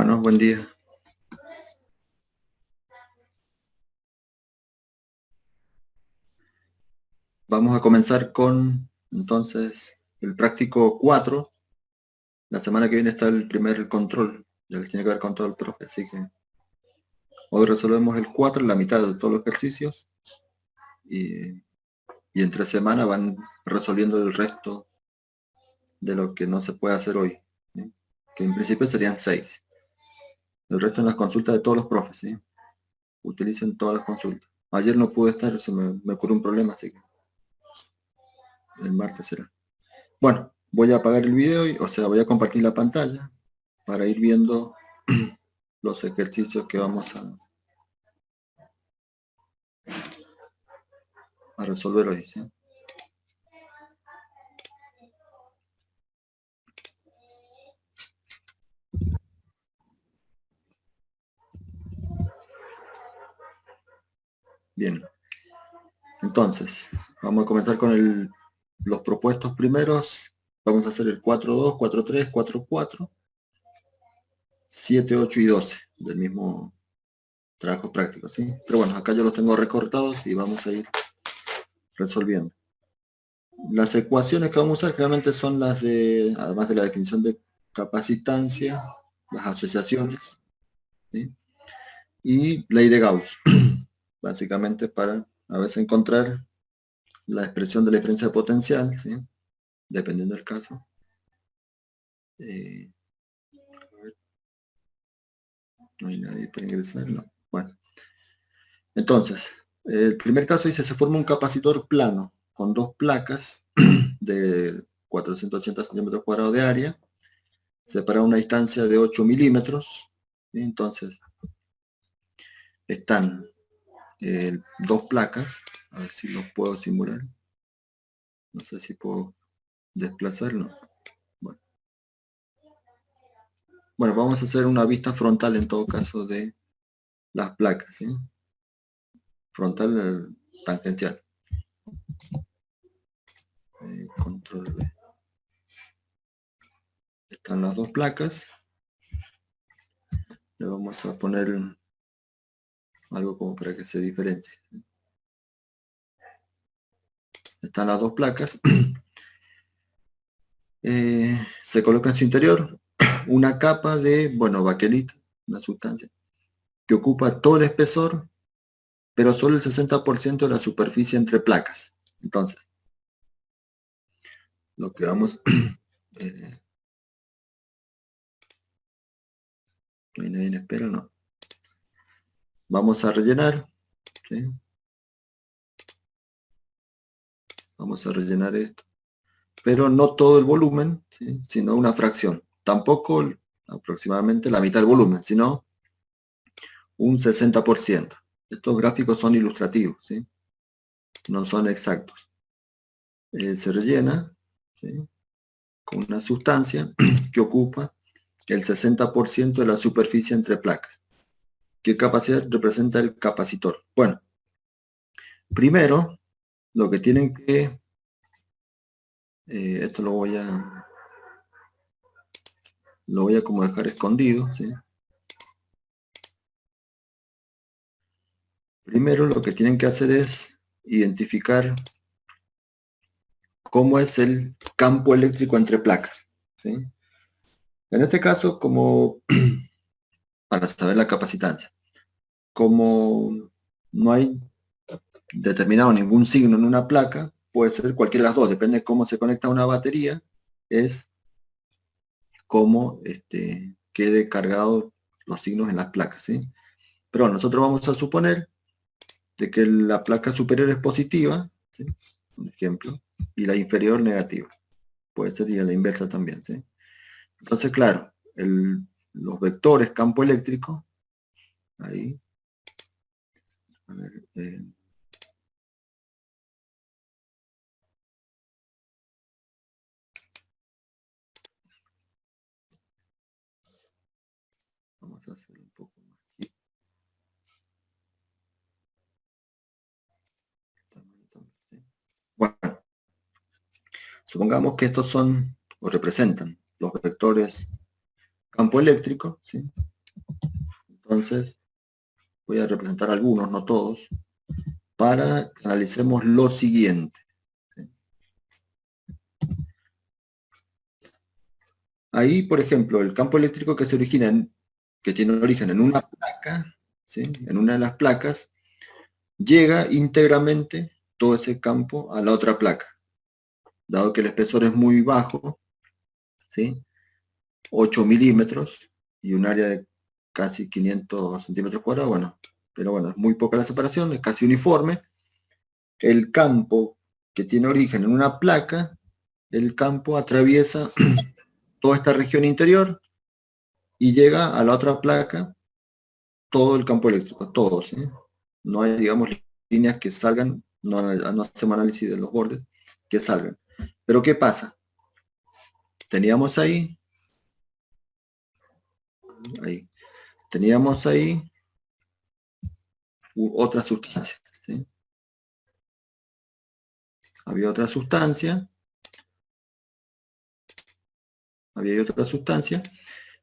Bueno, buen día. Vamos a comenzar con, entonces, el práctico 4. La semana que viene está el primer control. Ya les tiene que haber contado el profe, así que hoy resolvemos el 4, la mitad de todos los ejercicios. Y entre semana van resolviendo el resto de lo que no se puede hacer hoy, ¿sí? Que en principio serían 6. El resto en las consultas de todos los profes, ¿sí? Utilicen todas las consultas. Ayer no pude estar, se me ocurrió un problema, así que el martes será. Bueno, voy a apagar el video, voy a compartir la pantalla para ir viendo los ejercicios que vamos a resolver hoy, ¿sí? Bien, entonces, vamos a comenzar con los propuestos primeros. Vamos a hacer el 4-2, 4-3, 4-4, 7, 8 y 12 del mismo trabajo práctico, ¿sí? Pero bueno, acá yo los tengo recortados y vamos a ir resolviendo. Las ecuaciones que vamos a usar realmente son las de, además de la definición de capacitancia, las asociaciones, ¿sí? Y ley de Gauss, básicamente para a veces encontrar la expresión de la diferencia de potencial, ¿sí? Dependiendo del caso. No hay nadie para ingresar, no. Bueno, entonces, el primer caso dice, se forma un capacitor plano con dos placas de 480 centímetros cuadrados de área, separado a una distancia de 8 milímetros. ¿Sí? Entonces, están dos placas, a ver si los puedo simular. No sé si puedo desplazarlo. Bueno, vamos a hacer una vista frontal en todo caso de las placas, ¿sí? Frontal tangencial. Control B. Están las dos placas. Le vamos a poner algo como para que se diferencie. Están las dos placas. Se coloca en su interior una capa de, bueno, baquelita, una sustancia, que ocupa todo el espesor, pero solo el 60% de la superficie entre placas. Entonces, lo que vamos... no hay nadie en espera, no. Vamos a rellenar, ¿sí? Vamos a rellenar esto. Pero no todo el volumen, ¿sí? Sino una fracción. Tampoco aproximadamente la mitad del volumen, sino un 60%. Estos gráficos son ilustrativos, ¿sí? No son exactos. Se rellena, ¿sí? Con una sustancia que ocupa el 60% de la superficie entre placas. ¿Qué capacidad representa el capacitor? Bueno, primero, lo que tienen que... esto lo voy a como dejar escondido, ¿sí? Primero lo que tienen que hacer es identificar cómo es el campo eléctrico entre placas, ¿sí? En este caso, como para saber la capacitancia, como no hay determinado ningún signo en una placa, puede ser cualquiera de las dos, depende de cómo se conecta a una batería, es cómo quede cargado los signos en las placas, ¿sí? Pero nosotros vamos a suponer de que la placa superior es positiva, ¿sí? Un ejemplo, y la inferior negativa. Puede ser y a la inversa también, ¿sí? Entonces, claro, los vectores campo eléctrico, ahí, a ver, vamos a hacer un poco más aquí. Bueno, supongamos que estos son o representan los vectores campo eléctrico, ¿sí? Entonces, voy a representar algunos, no todos, para que analicemos lo siguiente. ¿Sí? Ahí, por ejemplo, el campo eléctrico que se origina, que tiene origen en una placa, ¿sí? En una de las placas, llega íntegramente todo ese campo a la otra placa. Dado que el espesor es muy bajo, ¿sí? 8 milímetros y un área de casi 500 centímetros cuadrados, bueno, pero bueno, es muy poca la separación, es casi uniforme. El campo que tiene origen en una placa, el campo atraviesa toda esta región interior y llega a la otra placa todo el campo eléctrico, todo, ¿sí? No hay, digamos, líneas que salgan, no hacemos análisis de los bordes, que salgan. Pero ¿qué pasa? Teníamos ahí, teníamos ahí otra sustancia, ¿sí? Había otra sustancia,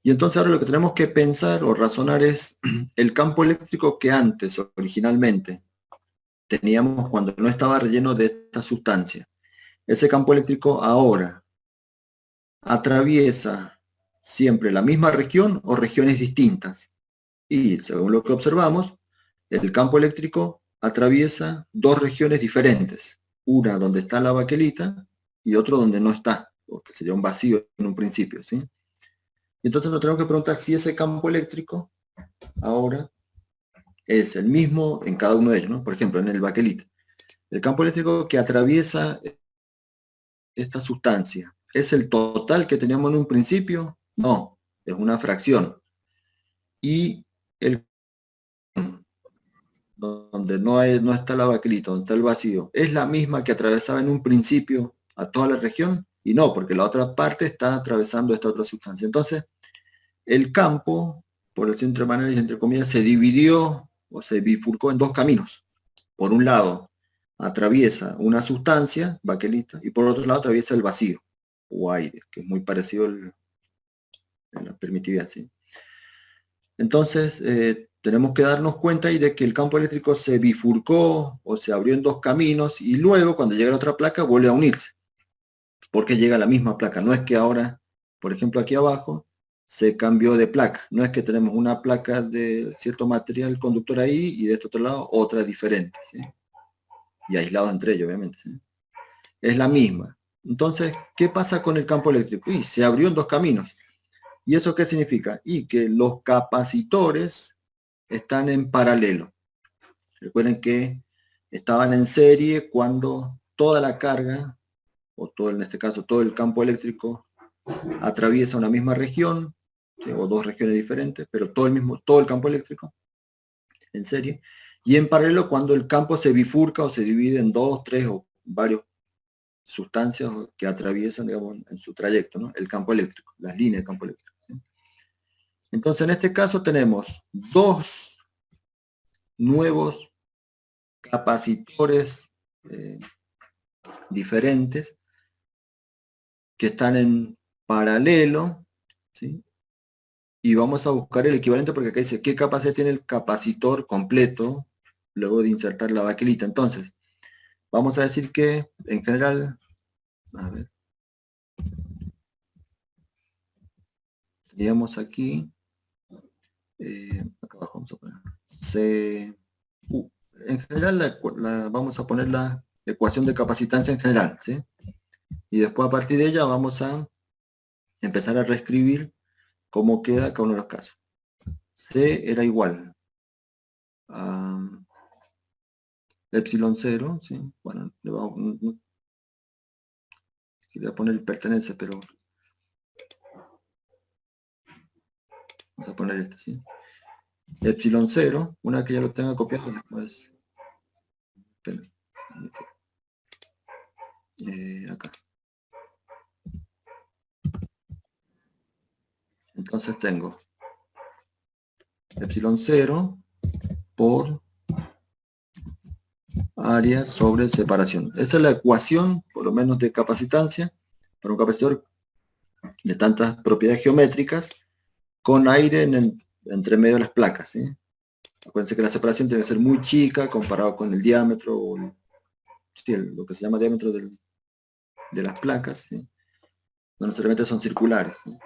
y entonces ahora lo que tenemos que pensar o razonar es el campo eléctrico que antes, originalmente, teníamos cuando no estaba relleno de esta sustancia. Ese campo eléctrico ahora atraviesa siempre la misma región o regiones distintas. Y según lo que observamos, el campo eléctrico atraviesa dos regiones diferentes. Una donde está la baquelita y otro donde no está, porque sería un vacío en un principio, ¿sí? Entonces nos tenemos que preguntar si ese campo eléctrico ahora es el mismo en cada uno de ellos, ¿no? Por ejemplo, en el baquelita. El campo eléctrico que atraviesa esta sustancia, ¿es el total que teníamos en un principio? No, es una fracción. Y el donde no está la baquelita, donde está el vacío, ¿es la misma que atravesaba en un principio a toda la región? Y no, porque la otra parte está atravesando esta otra sustancia. Entonces, el campo, por el centro de análisis, entre comillas, se dividió o se bifurcó en dos caminos. Por un lado, atraviesa una sustancia, baquelita, y por otro lado atraviesa el vacío, o aire, que es muy parecido a la permitividad, ¿sí? Entonces, tenemos que darnos cuenta ahí de que el campo eléctrico se bifurcó o se abrió en dos caminos y luego, cuando llega a la otra placa, vuelve a unirse, porque llega a la misma placa. No es que ahora, por ejemplo, aquí abajo, se cambió de placa. No es que tenemos una placa de cierto material conductor ahí y de este otro lado otra diferente, ¿sí? Y aislados entre ellos, obviamente, ¿sí? Es la misma. Entonces, ¿qué pasa con el campo eléctrico? Y se abrió en dos caminos. ¿Y eso qué significa? Y que los capacitores están en paralelo. Recuerden que estaban en serie cuando toda la carga, o todo, en este caso todo el campo eléctrico, atraviesa una misma región, ¿sí? O dos regiones diferentes, pero todo el campo eléctrico en serie, y en paralelo cuando el campo se bifurca o se divide en dos, tres o varios sustancias que atraviesan, digamos, en su trayecto, ¿no? El campo eléctrico, las líneas de campo eléctrico, ¿sí? Entonces, en este caso tenemos dos nuevos capacitores diferentes que están en paralelo, ¿sí? Y vamos a buscar el equivalente porque acá dice qué capacidad tiene el capacitor completo luego de insertar la baquelita. Entonces, vamos a decir que en general, a ver, teníamos aquí, acá abajo vamos a poner en general vamos a poner la ecuación de capacitancia en general, ¿sí? Y después a partir de ella vamos a empezar a reescribir cómo queda cada uno de los casos. C era igual a epsilon 0, ¿sí? Bueno, no quería poner pertenece, pero vamos a poner este, ¿sí? Epsilon 0, una vez que ya lo tenga copiado, después acá. Entonces tengo epsilon 0 por área sobre separación. Esta es la ecuación, por lo menos de capacitancia, para un capacitor de tantas propiedades geométricas, con aire entre medio de las placas, ¿sí? Acuérdense que la separación tiene que ser muy chica comparado con el diámetro, o lo que se llama diámetro de las placas, ¿sí? No necesariamente son circulares, ¿sí?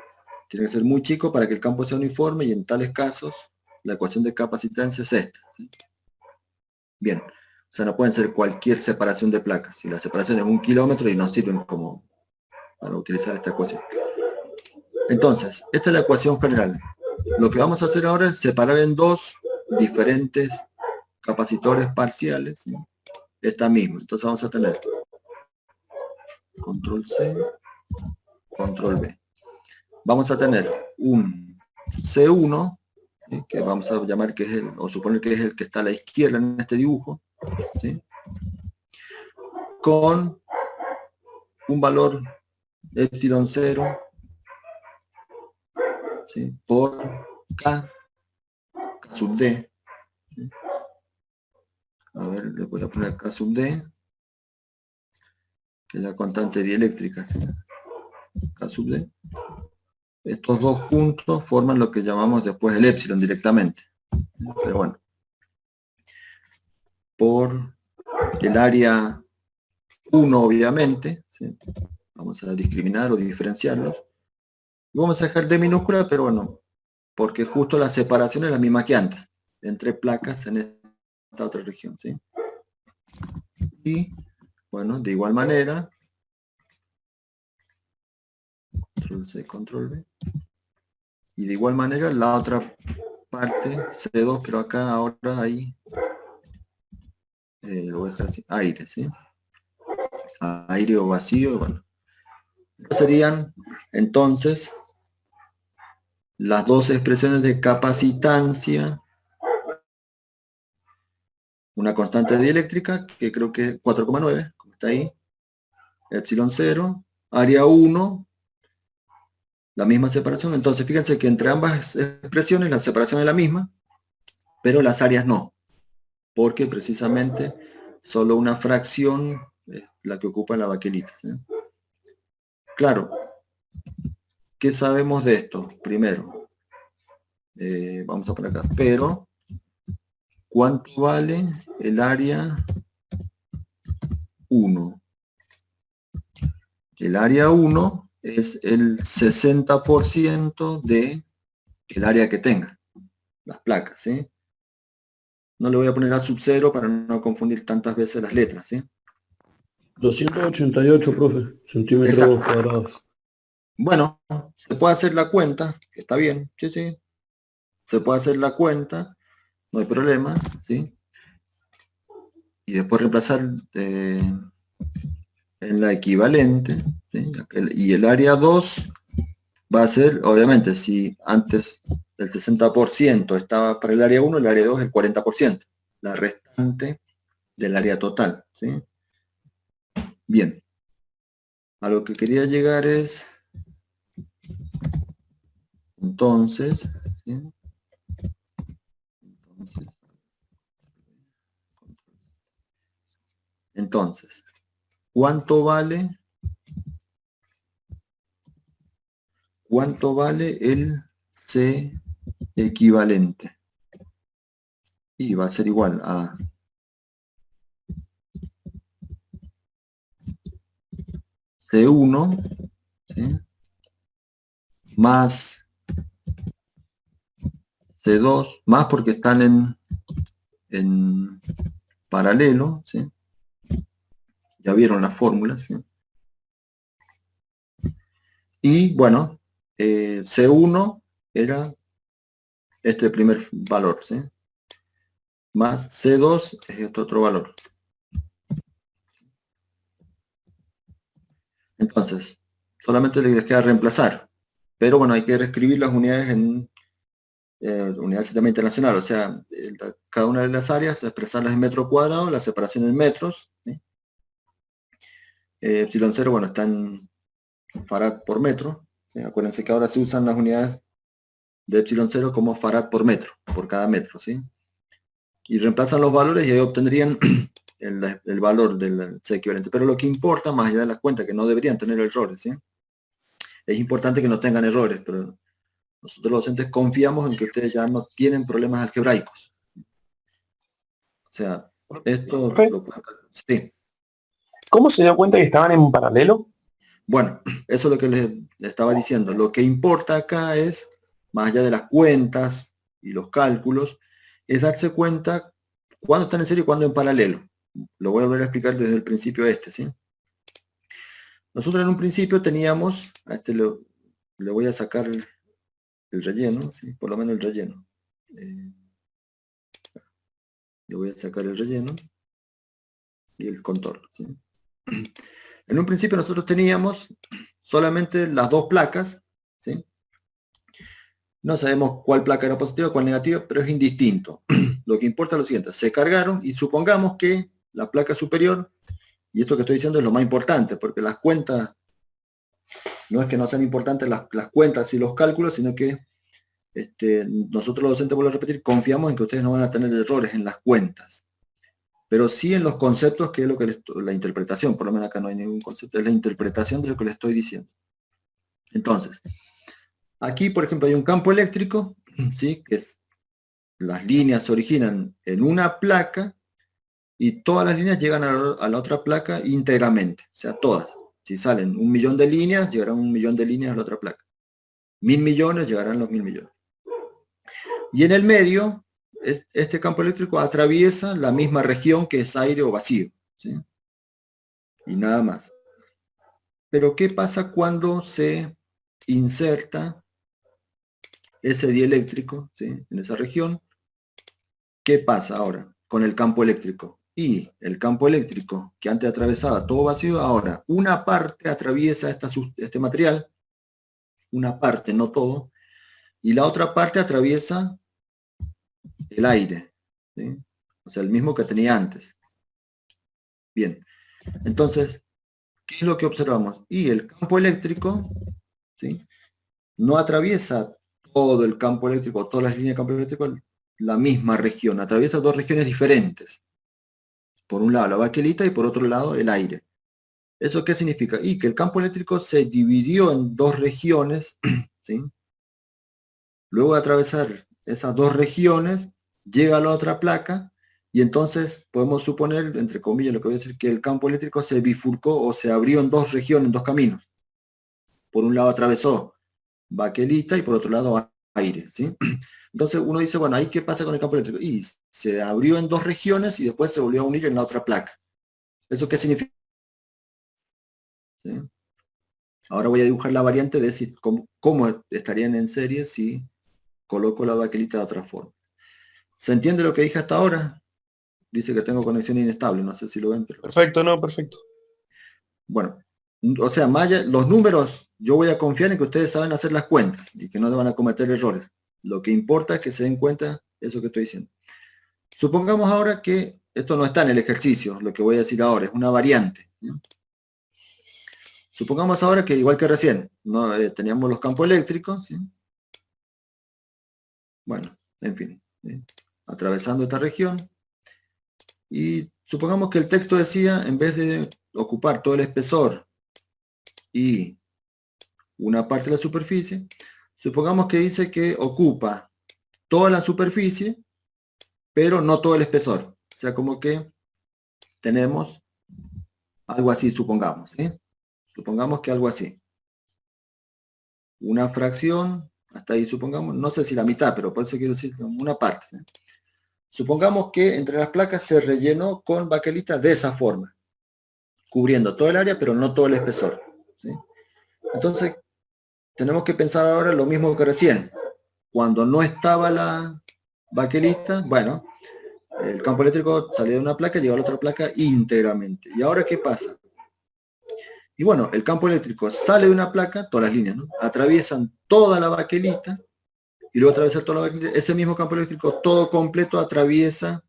Tiene que ser muy chico para que el campo sea uniforme, y en tales casos la ecuación de capacitancia es esta, ¿sí? Bien, o sea, no pueden ser cualquier separación de placas. Si la separación es 1 kilómetro, y no sirven como para utilizar esta ecuación. Entonces, esta es la ecuación general. Lo que vamos a hacer ahora es separar en dos diferentes capacitores parciales, ¿sí? Esta misma. Entonces vamos a tener control C, control V. Vamos a tener un C1, ¿sí? Que vamos a llamar que es o suponer que es el que está a la izquierda en este dibujo, ¿sí? Con un valor epsilon 0, ¿sí? Por K sub D. ¿Sí? A ver, le voy a poner K sub D, que es la constante dieléctrica, ¿sí? K sub D. Estos dos puntos forman lo que llamamos después el epsilon directamente. Pero bueno, por el área 1, obviamente, ¿sí? Vamos a discriminar o diferenciarlos. Vamos a dejar D minúscula, pero bueno, porque justo la separación es la misma que antes, entre placas en esta otra región, ¿sí? Y, bueno, de igual manera, control C, control V, y de igual manera la otra parte, C2, pero acá ahora hay, lo voy a dejar así, aire, ¿sí? Aire o vacío, bueno. Serían, entonces, las dos expresiones de capacitancia, una constante dieléctrica, que creo que es 4,9, como está ahí, epsilon 0, área 1, la misma separación. Entonces fíjense que entre ambas expresiones la separación es la misma, pero las áreas no, porque precisamente solo una fracción es la que ocupa la baquelita, ¿sí? Claro, ¿qué sabemos de esto? Primero, vamos a poner acá, pero ¿cuánto vale el área 1? El área 1 es el 60% del área que tenga las placas, ¿sí? No le voy a poner A sub 0 para no confundir tantas veces las letras, ¿sí? 288, profe, centímetros Exacto. cuadrados. Bueno, se puede hacer la cuenta, está bien, sí, sí. Se puede hacer la cuenta, no hay problema, ¿sí? Y después reemplazar en la equivalente, ¿sí? Y el área 2 va a ser, obviamente, si antes el 60% estaba para el área 1, el área 2 es el 40%, la restante del área total, ¿sí? Bien, a lo que quería llegar es, entonces, ¿sí? Entonces, ¿cuánto vale el C equivalente? Y va a ser igual a C1, ¿sí? Más C2, más porque están en paralelo, ¿sí? Ya vieron las fórmulas, ¿sí? Y bueno, C1 era este primer valor, ¿sí? Más C2 es este otro valor. Entonces, solamente les queda reemplazar. Pero bueno, hay que reescribir las unidades en unidad del sistema internacional. O sea, cada una de las áreas, expresarlas en metro cuadrado, la separación en metros, ¿sí? Epsilon 0, bueno, está en farad por metro, ¿sí? Acuérdense que ahora se usan las unidades de epsilon 0 como farad por metro, por cada metro, ¿sí? Y reemplazan los valores y ahí obtendrían el valor del C equivalente. Pero lo que importa, más allá de la cuenta, que no deberían tener errores, ¿sí? Es importante que no tengan errores, pero Nosotros los docentes confiamos en que ustedes ya no tienen problemas algebraicos. O sea, esto lo pueden... Sí. ¿Cómo se dio cuenta que estaban en paralelo? Bueno, eso es lo que les estaba diciendo. Lo que importa acá es, más allá de las cuentas y los cálculos, es darse cuenta cuándo están en serie y cuándo en paralelo. Lo voy a volver a explicar desde el principio ¿sí? Nosotros en un principio teníamos, a este le voy a sacar el relleno, ¿sí? Por lo menos el relleno. Le voy a sacar el relleno y el contorno, ¿sí? En un principio nosotros teníamos solamente las dos placas, ¿sí? No sabemos cuál placa era positiva, cuál negativa, pero es indistinto. Lo que importa es lo siguiente, se cargaron y supongamos que la placa superior, y esto que estoy diciendo es lo más importante, porque las cuentas, no es que no sean importantes las cuentas y los cálculos, sino que nosotros los docentes, vuelvo a repetir, confiamos en que ustedes no van a tener errores en las cuentas, pero sí en los conceptos, que es lo que la interpretación, por lo menos acá no hay ningún concepto, es la interpretación de lo que les estoy diciendo. Entonces, aquí, por ejemplo, hay un campo eléctrico, ¿sí? Que las líneas se originan en una placa y todas las líneas llegan a la otra placa íntegramente, o sea, todas. Si salen 1 millón de líneas, llegarán 1 millón de líneas a la otra placa. 1000 millones, llegarán los 1000 millones. Y en el medio, este campo eléctrico atraviesa la misma región que es aire o vacío, ¿sí? Y nada más. Pero ¿qué pasa cuando se inserta ese dieléctrico, ¿sí? En esa región? ¿Qué pasa ahora con el campo eléctrico? Y el campo eléctrico que antes atravesaba todo vacío, ahora una parte atraviesa este material, una parte, no todo, y la otra parte atraviesa el aire, ¿sí? O sea, el mismo que tenía antes. Bien, entonces, ¿qué es lo que observamos? Y el campo eléctrico, ¿sí? No atraviesa todo el campo eléctrico, todas las líneas de campo eléctrico, la misma región, atraviesa dos regiones diferentes. Por un lado la baquelita y por otro lado el aire. ¿Eso qué significa? Y que el campo eléctrico se dividió en dos regiones, ¿sí? Luego de atravesar esas dos regiones, llega a la otra placa, y entonces podemos suponer, entre comillas, lo que voy a decir, que el campo eléctrico se bifurcó o se abrió en dos regiones, en dos caminos. Por un lado atravesó baquelita y por otro lado aire, ¿sí? Entonces uno dice, bueno, ¿ahí qué pasa con el campo eléctrico? Y se abrió en dos regiones y después se volvió a unir en la otra placa. ¿Eso qué significa? ¿Sí? Ahora voy a dibujar la variante de si, cómo estarían en serie si coloco la baquelita de otra forma. ¿Se entiende lo que dije hasta ahora? Dice que tengo conexión inestable, no sé si lo ven. Pero... Perfecto, no, perfecto. Bueno, o sea, los números, yo voy a confiar en que ustedes saben hacer las cuentas y que no van a cometer errores. Lo que importa es que se den cuenta de eso que estoy diciendo. Supongamos ahora que esto no está en el ejercicio, lo que voy a decir ahora, es una variante, ¿sí? Supongamos ahora que, igual que recién, ¿no? Teníamos los campos eléctricos, ¿sí? Bueno, en fin, ¿sí? Atravesando esta región, y supongamos que el texto decía, en vez de ocupar todo el espesor y una parte de la superficie, supongamos que dice que ocupa toda la superficie, pero no todo el espesor. O sea, como que tenemos algo así, supongamos, ¿sí? Supongamos que algo así. Una fracción, hasta ahí supongamos, no sé si la mitad, pero por eso quiero decir una parte, ¿sí? Supongamos que entre las placas se rellenó con baquelita de esa forma, cubriendo todo el área, pero no todo el espesor, ¿sí? Entonces, tenemos que pensar ahora lo mismo que recién. Cuando no estaba la baquelita, bueno, el campo eléctrico salía de una placa y llegó a la otra placa íntegramente. ¿Y ahora qué pasa? Y bueno, el campo eléctrico sale de una placa, todas las líneas, ¿no? Atraviesan toda la baquelita, y luego atraviesa toda la baquelita, ese mismo campo eléctrico todo completo atraviesa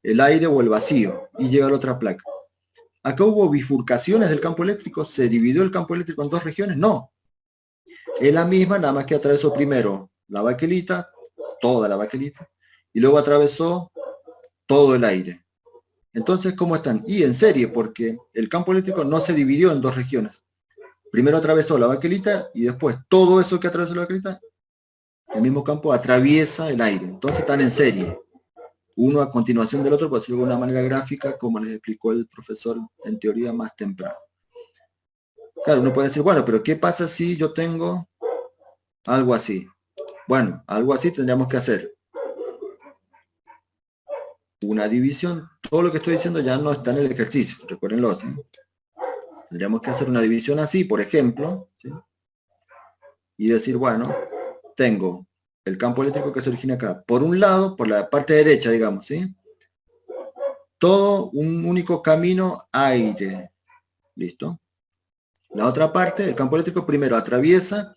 el aire o el vacío y llega a la otra placa. ¿Acá hubo bifurcaciones del campo eléctrico? ¿Se dividió el campo eléctrico en dos regiones? No. Es la misma, nada más que atravesó primero la baquelita, toda la baquelita, y luego atravesó todo el aire. Entonces, ¿cómo están? Y en serie, porque el campo eléctrico no se dividió en dos regiones. Primero atravesó la baquelita y después todo eso que atravesó la baquelita el mismo campo atraviesa el aire. Entonces están en serie. Uno a continuación del otro, por decirlo de una manera gráfica, como les explicó el profesor en teoría más temprano. Claro, uno puede decir, bueno, pero ¿qué pasa si yo tengo algo así? Bueno, algo así tendríamos que hacer una división. Todo lo que estoy diciendo ya no está en el ejercicio, recuérdenlo, ¿sí? Tendríamos que hacer una división así, por ejemplo, ¿sí? Y decir, bueno, tengo el campo eléctrico que se origina acá. Por un lado, por la parte derecha, digamos, ¿sí? Todo un único camino aire. ¿Listo? La otra parte, el campo eléctrico primero atraviesa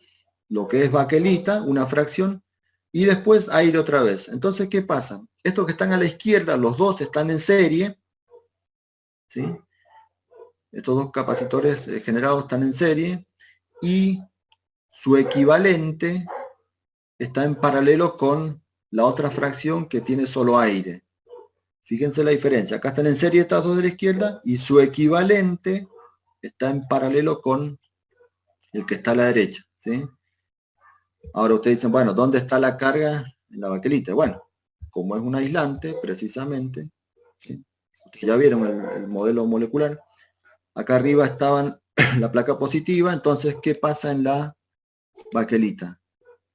lo que es baquelita, una fracción, y después aire otra vez. Entonces, ¿qué pasa? Estos que están a la izquierda, los dos están en serie, ¿sí? Estos dos capacitores generados están en serie, y su equivalente está en paralelo con la otra fracción que tiene solo aire. Fíjense la diferencia. Acá están en serie estas dos de la izquierda, y su equivalente está en paralelo con el que está a la derecha, ¿sí? Ahora ustedes dicen, bueno, ¿dónde está la carga en la baquelita? Bueno, como es un aislante, precisamente, ¿sí? Ustedes ya vieron el modelo molecular. Acá arriba estaban la placa positiva, entonces, ¿qué pasa en la baquelita?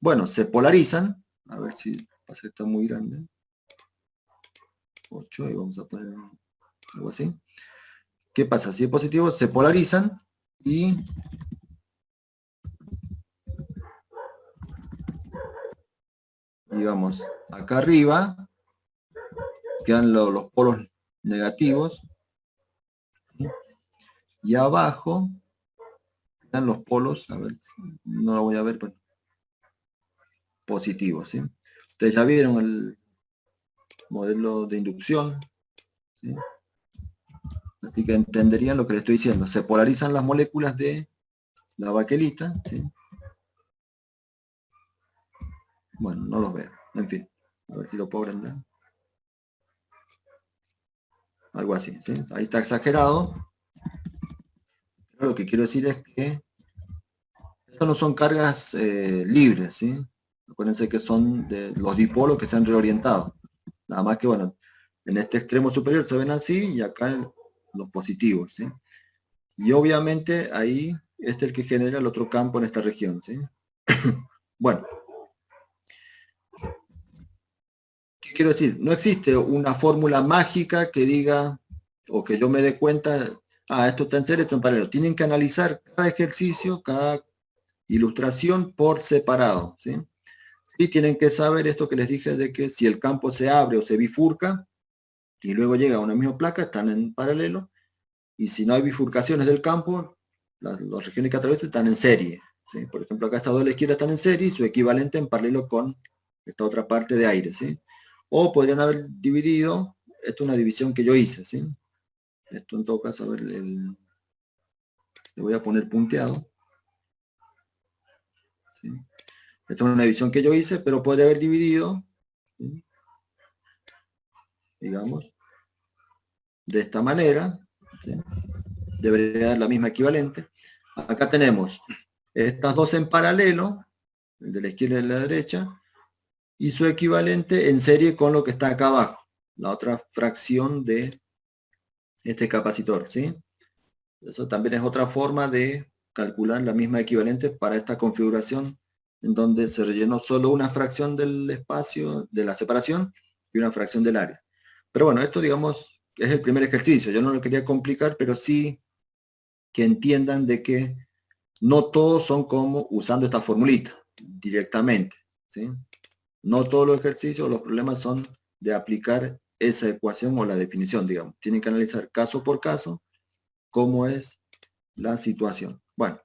Bueno, se polarizan. A ver si pasa que está muy grande. 8, y vamos a poner algo así. ¿Qué pasa? Si es positivo, se polarizan y digamos, acá arriba quedan los polos negativos, ¿sí? Y abajo quedan los polos, a ver, no lo voy a ver, pero positivos, ¿sí? Ustedes ya vieron el modelo de inducción, ¿sí? Así que entenderían lo que les estoy diciendo. Se polarizan las moléculas de la baquelita, ¿sí? Bueno, no los veo, en fin, a ver si lo puedo prender. Algo así, ¿sí? Ahí está exagerado. Pero lo que quiero decir es que estas no son cargas libres, ¿sí? Acuérdense que son de los dipolos que se han reorientado. Nada más que, bueno, en este extremo superior se ven así y acá los positivos, ¿sí? Y obviamente ahí este es el que genera el otro campo en esta región, ¿sí? Bueno, ¿qué quiero decir? No existe una fórmula mágica que diga, o que yo me dé cuenta, esto está en serie, esto en paralelo. Tienen que analizar cada ejercicio, cada ilustración por separado, ¿sí? Y tienen que saber esto que les dije de que si el campo se abre o se bifurca y luego llega a una misma placa, están en paralelo, y si no hay bifurcaciones del campo, las regiones que atraviesan están en serie, ¿sí? Por ejemplo, acá estas dos de la izquierda están en serie y su equivalente en paralelo con esta otra parte de aire, ¿sí? O podrían haber dividido, esto es una división que yo hice, ¿sí? Esto en todo caso, a ver, le voy a poner punteado, ¿sí? Esta es una división que yo hice, pero podría haber dividido, ¿sí? Digamos, de esta manera, ¿sí? Debería dar la misma equivalente. Acá tenemos estas dos en paralelo, el de la izquierda y de la derecha, y su equivalente en serie con lo que está acá abajo, la otra fracción de este capacitor, ¿sí? Eso también es otra forma de calcular la misma equivalente para esta configuración en donde se rellenó solo una fracción del espacio de la separación y una fracción del área. Pero bueno, esto digamos es el primer ejercicio. Yo no lo quería complicar, pero sí que entiendan de que no todos son como usando esta formulita directamente, ¿sí? No todos los ejercicios, los problemas son de aplicar esa ecuación o la definición, digamos. Tienen que analizar caso por caso cómo es la situación. Bueno,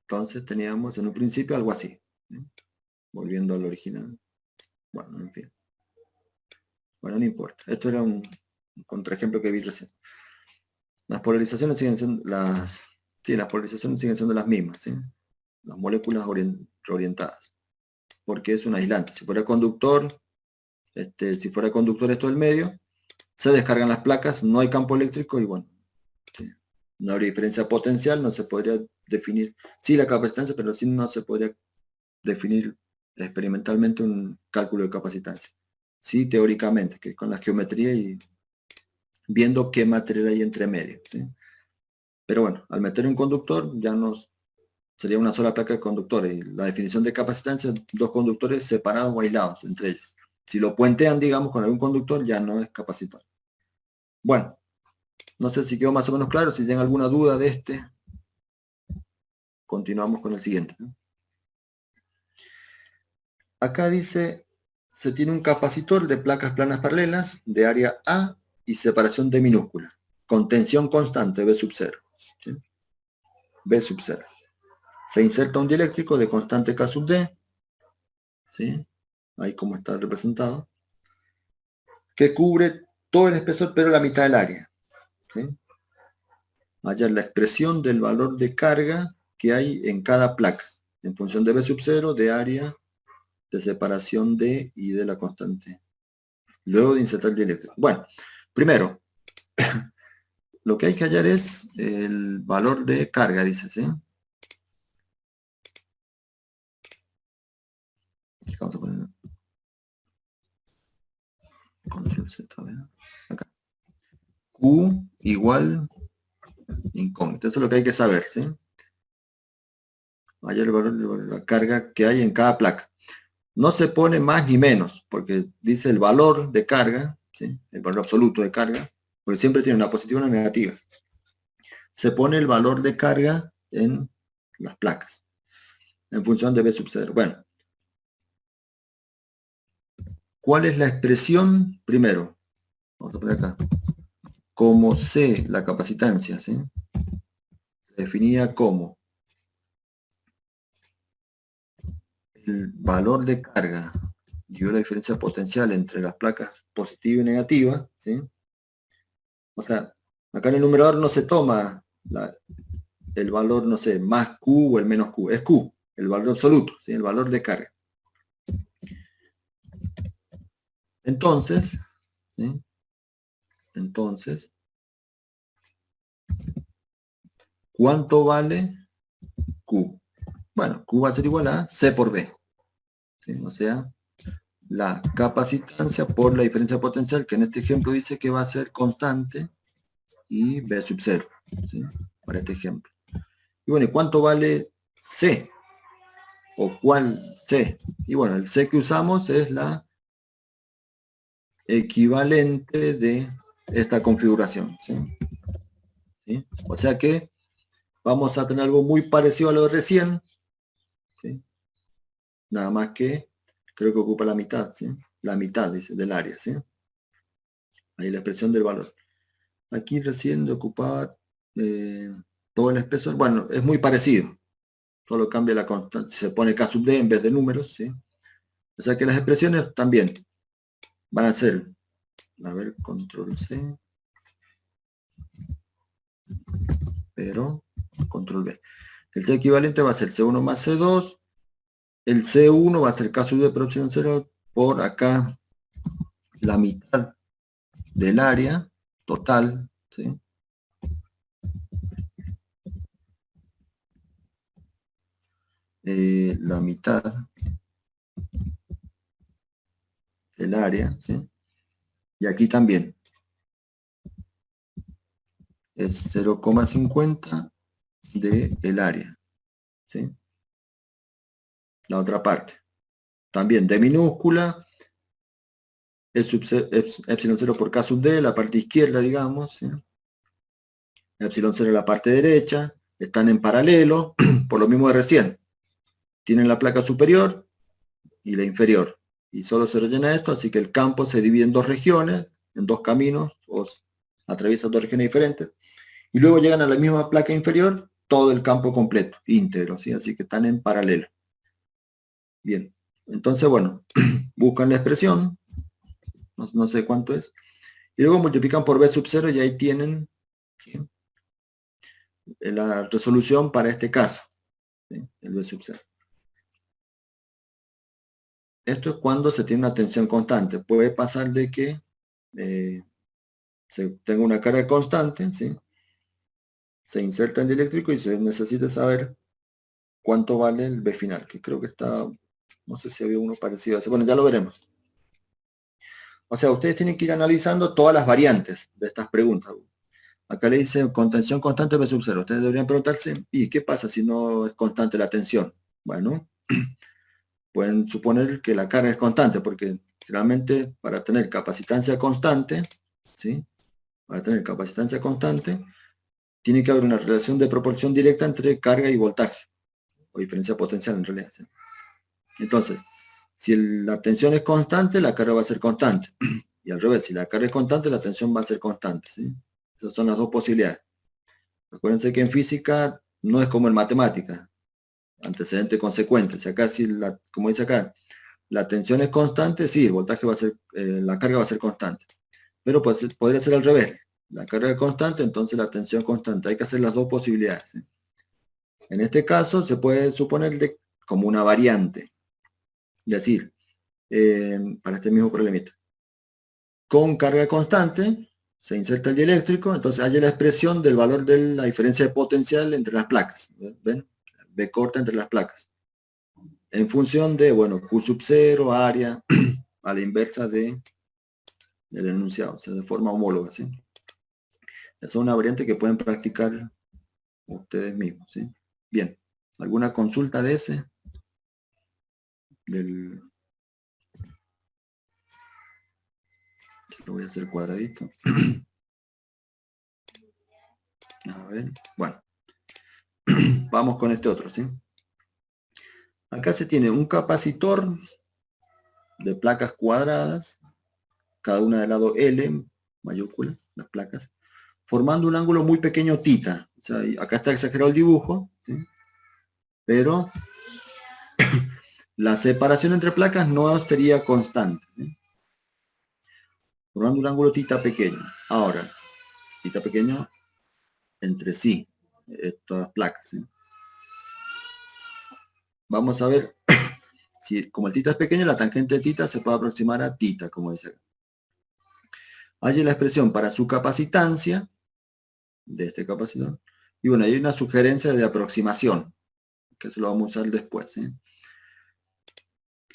entonces teníamos en un principio algo así, ¿sí? Volviendo al original. Bueno, en fin. Bueno, no importa. Esto era un contraejemplo que vi recién. Las polarizaciones siguen siendo las polarizaciones siguen siendo las mismas, ¿sí? Las moléculas reorientadas. Porque es un aislante. Si fuera conductor esto del medio, se descargan las placas, no hay campo eléctrico y bueno, ¿sí? No habría diferencia potencial, no se podría definir, sí la capacitancia, pero sí no se podría definir experimentalmente un cálculo de capacitancia. Sí, teóricamente, que es con la geometría y viendo qué material hay entre medio, ¿sí? Pero bueno, al meter un conductor ya no sería una sola placa de conductores. Y la definición de capacitancia, dos conductores separados o aislados entre ellos. Si lo puentean, digamos, con algún conductor, ya no es capacitor. Bueno, no sé si quedó más o menos claro. Si tienen alguna duda de este, continuamos con el siguiente, ¿no? Acá dice, se tiene un capacitor de placas planas paralelas de área A y separación D minúscula, con tensión constante B sub 0. ¿Sí? B sub 0. Se inserta un dieléctrico de constante K sub D, ¿sí? Ahí como está representado, que cubre todo el espesor pero la mitad del área, ¿sí? Hallar la expresión del valor de carga que hay en cada placa, en función de B sub 0, de área, de separación D y de la constante. Luego de insertar el dieléctrico. Bueno, primero, lo que hay que hallar es el valor de carga, dice, ¿sí? Vamos a poner control Z, acá. Q igual incógnito. Eso es lo que hay que saber, ¿sí? Hallar el valor de la carga que hay en cada placa. No se pone más ni menos, porque dice el valor de carga, ¿sí? El valor absoluto de carga, porque siempre tiene una positiva y una negativa. Se pone el valor de carga en las placas, en función de B sub 0. Bueno, ¿cuál es la expresión? Primero, vamos a poner acá, como C, la capacitancia, ¿sí? Se definía como el valor de carga dio la diferencia potencial entre las placas positiva y negativa, ¿sí? O sea, acá en el numerador no se toma el valor, no sé, más Q o el menos Q, es Q, el valor absoluto, ¿sí? El valor de carga. Entonces, ¿sí? Entonces, ¿cuánto vale Q? Bueno, Q va a ser igual a C por B, ¿sí? O sea, la capacitancia por la diferencia potencial, que en este ejemplo dice que va a ser constante, y B sub 0, ¿sí? Para este ejemplo. Y bueno, ¿cuánto vale C? ¿O cuál C? Y bueno, el C que usamos es la equivalente de esta configuración, ¿sí? ¿Sí? O sea que vamos a tener algo muy parecido a lo de recién, ¿sí? Nada más que creo que ocupa la mitad, ¿sí? La mitad, dice, del área, ¿sí? Ahí la expresión del valor. Aquí recién ocupaba todo el espesor. Bueno, es muy parecido. Solo cambia la constante. Se pone K sub D en vez de números, ¿sí? O sea que las expresiones también van a ser, a ver, control C, pero control B. El T equivalente va a ser C1 más C2. El C1 va a ser K sub D por epsilon 0 por acá la mitad del área total, ¿sí? La mitad del área, ¿sí? Y aquí también es 0,50 del área, ¿sí? La otra parte. También D minúscula, epsilon 0 por K sub D, la parte izquierda, digamos, ¿sí? Epsilon 0 la parte derecha, están en paralelo, por lo mismo de recién. Tienen la placa superior y la inferior. Y solo se rellena esto, así que el campo se divide en dos regiones, en dos caminos, o atraviesan dos regiones diferentes. Y luego llegan a la misma placa inferior, todo el campo completo, íntegro, ¿sí? Así que están en paralelo. Bien, entonces, bueno, buscan la expresión, no sé cuánto es, y luego multiplican por B sub 0 y ahí tienen, ¿sí?, la resolución para este caso, ¿sí?, el B sub 0. Esto es cuando se tiene una tensión constante. Puede pasar de que se tenga una carga constante, ¿sí?, se inserta en dieléctrico y se necesita saber cuánto vale el B final, que creo que está, no sé si había uno parecido a ese. Bueno, ya lo veremos. O sea, ustedes tienen que ir analizando todas las variantes de estas preguntas. Acá le dice contención constante B sub 0. Ustedes deberían preguntarse, ¿y qué pasa si no es constante la tensión? Bueno, pueden suponer que la carga es constante, porque realmente para tener capacitancia constante, ¿sí? Para tener capacitancia constante, tiene que haber una relación de proporción directa entre carga y voltaje, o diferencia potencial en realidad, ¿sí? Entonces, si la tensión es constante, la carga va a ser constante. Y al revés, si la carga es constante, la tensión va a ser constante, ¿sí? Esas son las dos posibilidades. Acuérdense que en física no es como en matemática, antecedente consecuente. Si acá, como dice acá, la tensión es constante, sí, el voltaje va a ser, la carga va a ser constante. Pero podría ser al revés. La carga es constante, entonces la tensión es constante. Hay que hacer las dos posibilidades, ¿sí? En este caso se puede suponer como una variante. Es decir, para este mismo problemita. Con carga constante se inserta el dieléctrico, entonces hay la expresión del valor de la diferencia de potencial entre las placas. ¿Ven? B corta entre las placas. En función de, bueno, Q sub 0, área, a la inversa del enunciado, o sea, de forma homóloga, ¿sí? Esa es una variante que pueden practicar ustedes mismos, ¿sí? Bien, ¿alguna consulta de ese? Lo voy a hacer cuadradito. A ver, bueno. Vamos con este otro, ¿sí? Acá se tiene un capacitor de placas cuadradas, cada una del lado L, mayúscula, las placas, formando un ángulo muy pequeño θ. O sea, acá está exagerado el dibujo, ¿sí? Pero la separación entre placas no sería constante, ¿sí? Formando un ángulo θ pequeño. Ahora, θ pequeño entre sí, estas placas, ¿sí? Vamos a ver si, como el θ es pequeño, la tangente de θ se puede aproximar a θ, como dice acá. Hay la expresión para su capacitancia de este capacitor. Y bueno, hay una sugerencia de aproximación, que eso lo vamos a usar después, ¿sí?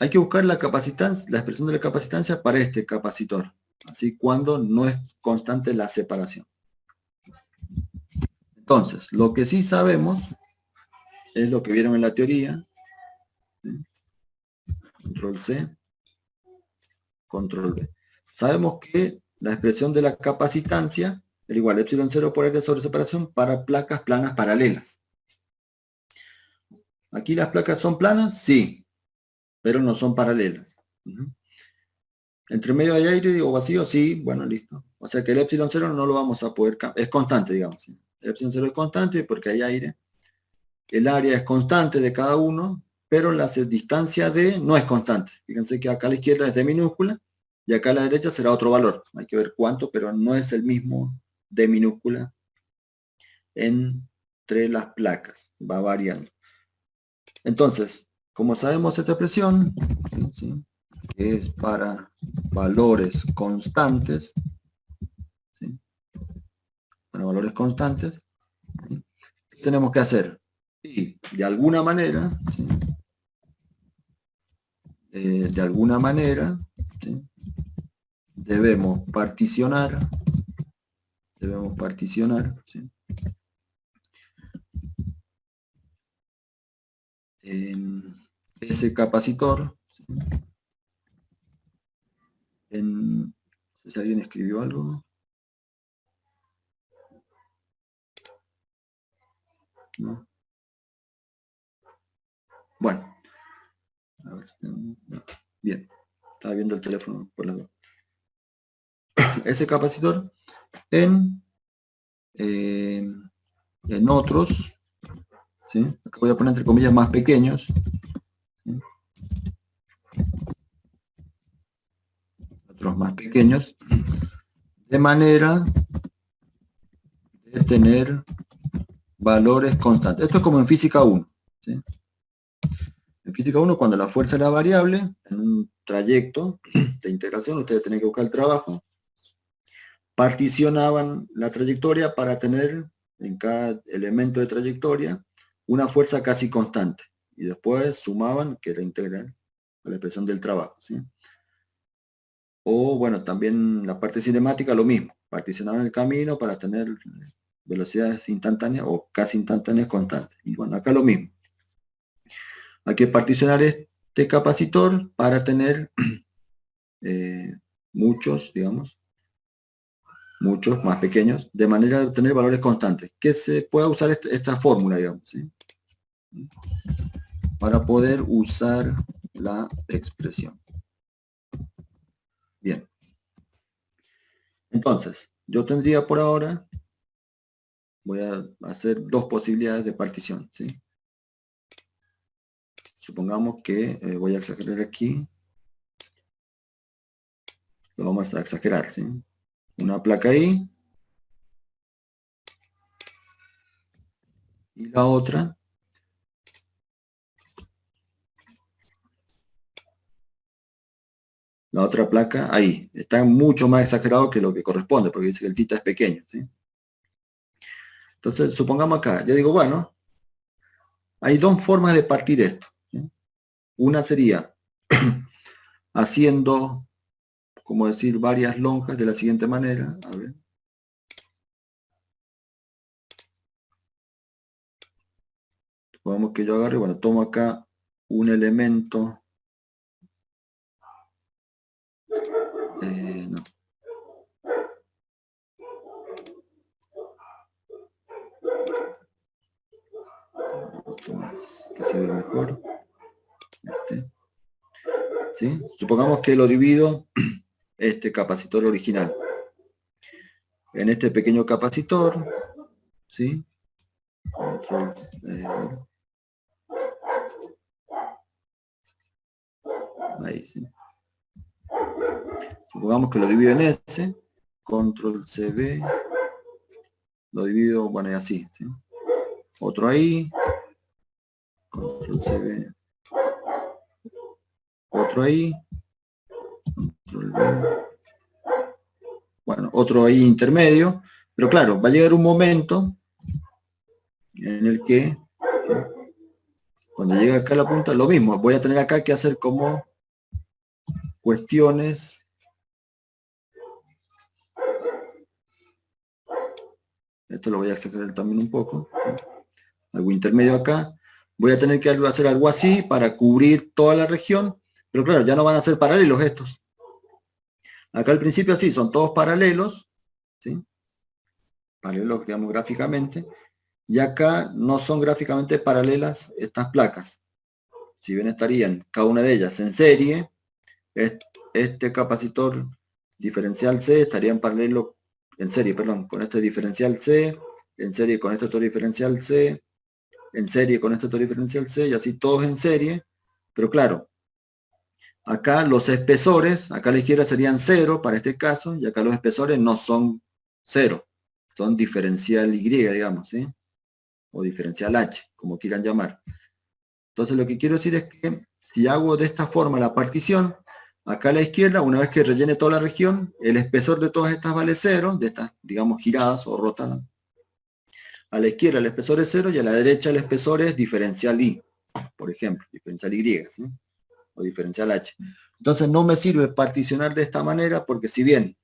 Hay que buscar la capacitancia, la expresión de la capacitancia para este capacitor, así cuando no es constante la separación. Entonces, lo que sí sabemos es lo que vieron en la teoría, ¿sí? Control C, Control V. Sabemos que la expresión de la capacitancia es igual a epsilon 0 por R sobre separación para placas planas paralelas. ¿Aquí las placas son planas? Sí, pero no son paralelas. ¿Entre medio hay aire o vacío? Sí, bueno, listo. O sea que el epsilon 0 no lo vamos a poder cambiar, es constante, digamos. ¿Sí? El epsilon 0 es constante porque hay aire. El área es constante de cada uno, pero la distancia D no es constante. Fíjense que acá a la izquierda es D minúscula y acá a la derecha será otro valor. Hay que ver cuánto, pero no es el mismo D minúscula entre las placas. Va variando. Entonces, como sabemos esta expresión, ¿sí? Que es para valores constantes, ¿sí? Para valores constantes, ¿sí? ¿Qué tenemos que hacer? Y de alguna manera, ¿sí? ¿Sí? Debemos particionar, ¿sí? En ese capacitor, ¿sí? No sé si alguien escribió algo. ¿No? Bueno. A ver, bien. Estaba viendo el teléfono por las dos. Ese capacitor en otros, ¿sí? Acá voy a poner entre comillas más pequeños, ¿sí? Otros más pequeños, de manera de tener valores constantes. Esto es como en física 1, ¿sí? En física 1, cuando la fuerza era variable, en un trayecto de integración, ustedes tienen que buscar el trabajo, particionaban la trayectoria para tener en cada elemento de trayectoria una fuerza casi constante. Y después sumaban, que era integral, a la expresión del trabajo, ¿sí? O bueno, también la parte cinemática lo mismo, particionaban el camino para tener velocidades instantáneas o casi instantáneas constantes. Y bueno, acá lo mismo. Hay que particionar este capacitor para tener muchos, digamos, muchos más pequeños, de manera de obtener valores constantes. Que se pueda usar esta fórmula, digamos, ¿sí? Para poder usar la expresión. Bien. Entonces, yo tendría por ahora, voy a hacer dos posibilidades de partición, ¿sí? Supongamos que voy a exagerar aquí. Lo vamos a exagerar, ¿sí? Una placa ahí. Y la otra. La otra placa ahí. Está mucho más exagerado que lo que corresponde, porque dice que el tita es pequeño, ¿sí? Entonces, supongamos acá. Yo digo, bueno, hay dos formas de partir esto, ¿sí? Una sería haciendo, como decir, varias lonjas de la siguiente manera. A ver. Supongamos que yo agarre, bueno, tomo acá un elemento. No. Otro más, que se ve mejor. Este. ¿Sí? Supongamos que lo divido, este capacitor original, en este pequeño capacitor, ¿sí? Control, ahí, ¿sí? Supongamos que lo divido en ese, control CB, lo divido, bueno, y así, ¿sí? Otro ahí, control CB, otro ahí, control V, bueno, otro ahí intermedio, pero claro, va a llegar un momento en el que, ¿sí? Cuando llegue acá a la punta, lo mismo, voy a tener acá que hacer como cuestiones. Esto lo voy a exagerar también un poco, ¿sí? Algo intermedio acá. Voy a tener que hacer algo así para cubrir toda la región, pero claro, ya no van a ser paralelos estos. Acá al principio sí, son todos paralelos, ¿sí? Paralelos, digamos, gráficamente, y acá no son gráficamente paralelas estas placas. Si bien estarían cada una de ellas en serie, este capacitor diferencial C estaría en paralelo, en serie, perdón, con este diferencial C, en serie con este otro diferencial C, en serie con este otro diferencial C, y así todos en serie, pero claro, acá los espesores, acá a la izquierda serían 0 para este caso, y acá los espesores no son 0, son diferencial Y, digamos, ¿sí? O diferencial H, como quieran llamar. Entonces lo que quiero decir es que si hago de esta forma la partición, acá a la izquierda, una vez que rellene toda la región, el espesor de todas estas vale 0, de estas, digamos, giradas o rotadas. A la izquierda el espesor es 0 y a la derecha el espesor es diferencial Y, por ejemplo, diferencial Y, ¿sí? O diferencial H. Entonces no me sirve particionar de esta manera porque si bien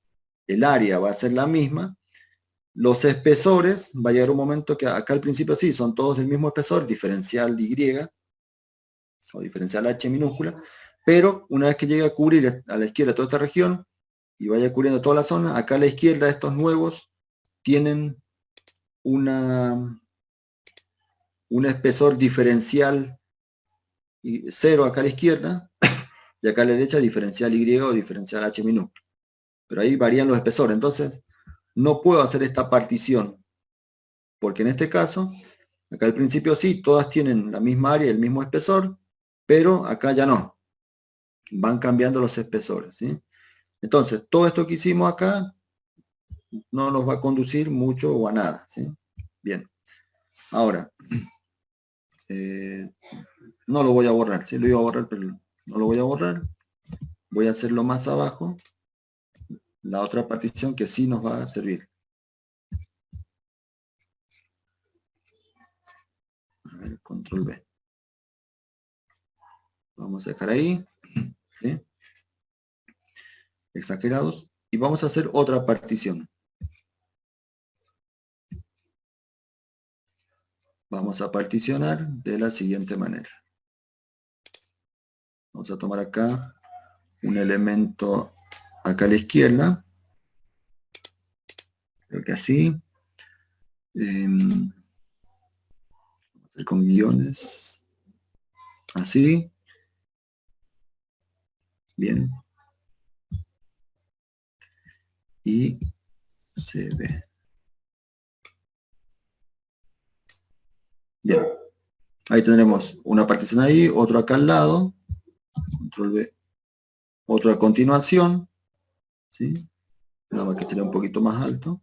el área va a ser la misma, los espesores, va a llegar un momento que acá al principio sí, son todos del mismo espesor, diferencial Y o diferencial H minúscula, pero una vez que llegue a cubrir a la izquierda toda esta región y vaya cubriendo toda la zona, acá a la izquierda estos nuevos tienen un espesor diferencial 0 acá a la izquierda y acá a la derecha diferencial Y o diferencial H minúscula. Pero ahí varían los espesores, entonces no puedo hacer esta partición, porque en este caso, acá al principio sí, todas tienen la misma área, el mismo espesor, pero acá ya no, van cambiando los espesores, ¿sí? Entonces, todo esto que hicimos acá no nos va a conducir mucho o a nada, ¿sí? Bien, ahora, no lo voy a borrar, sí lo iba a borrar, pero no lo voy a borrar, voy a hacerlo más abajo, la otra partición que sí nos va a servir. A ver, control B. Vamos a dejar ahí. ¿Sí? Exagerados. Y vamos a hacer otra partición. Vamos a particionar de la siguiente manera. Vamos a tomar acá un elemento acá a la izquierda. Creo que así. Vamos a hacer con guiones. Así. Bien. Y se ve. Bien. Ahí tendremos una partición ahí, otro acá al lado. Control B. Otro a continuación. ¿Sí? Nada más que sería un poquito más alto.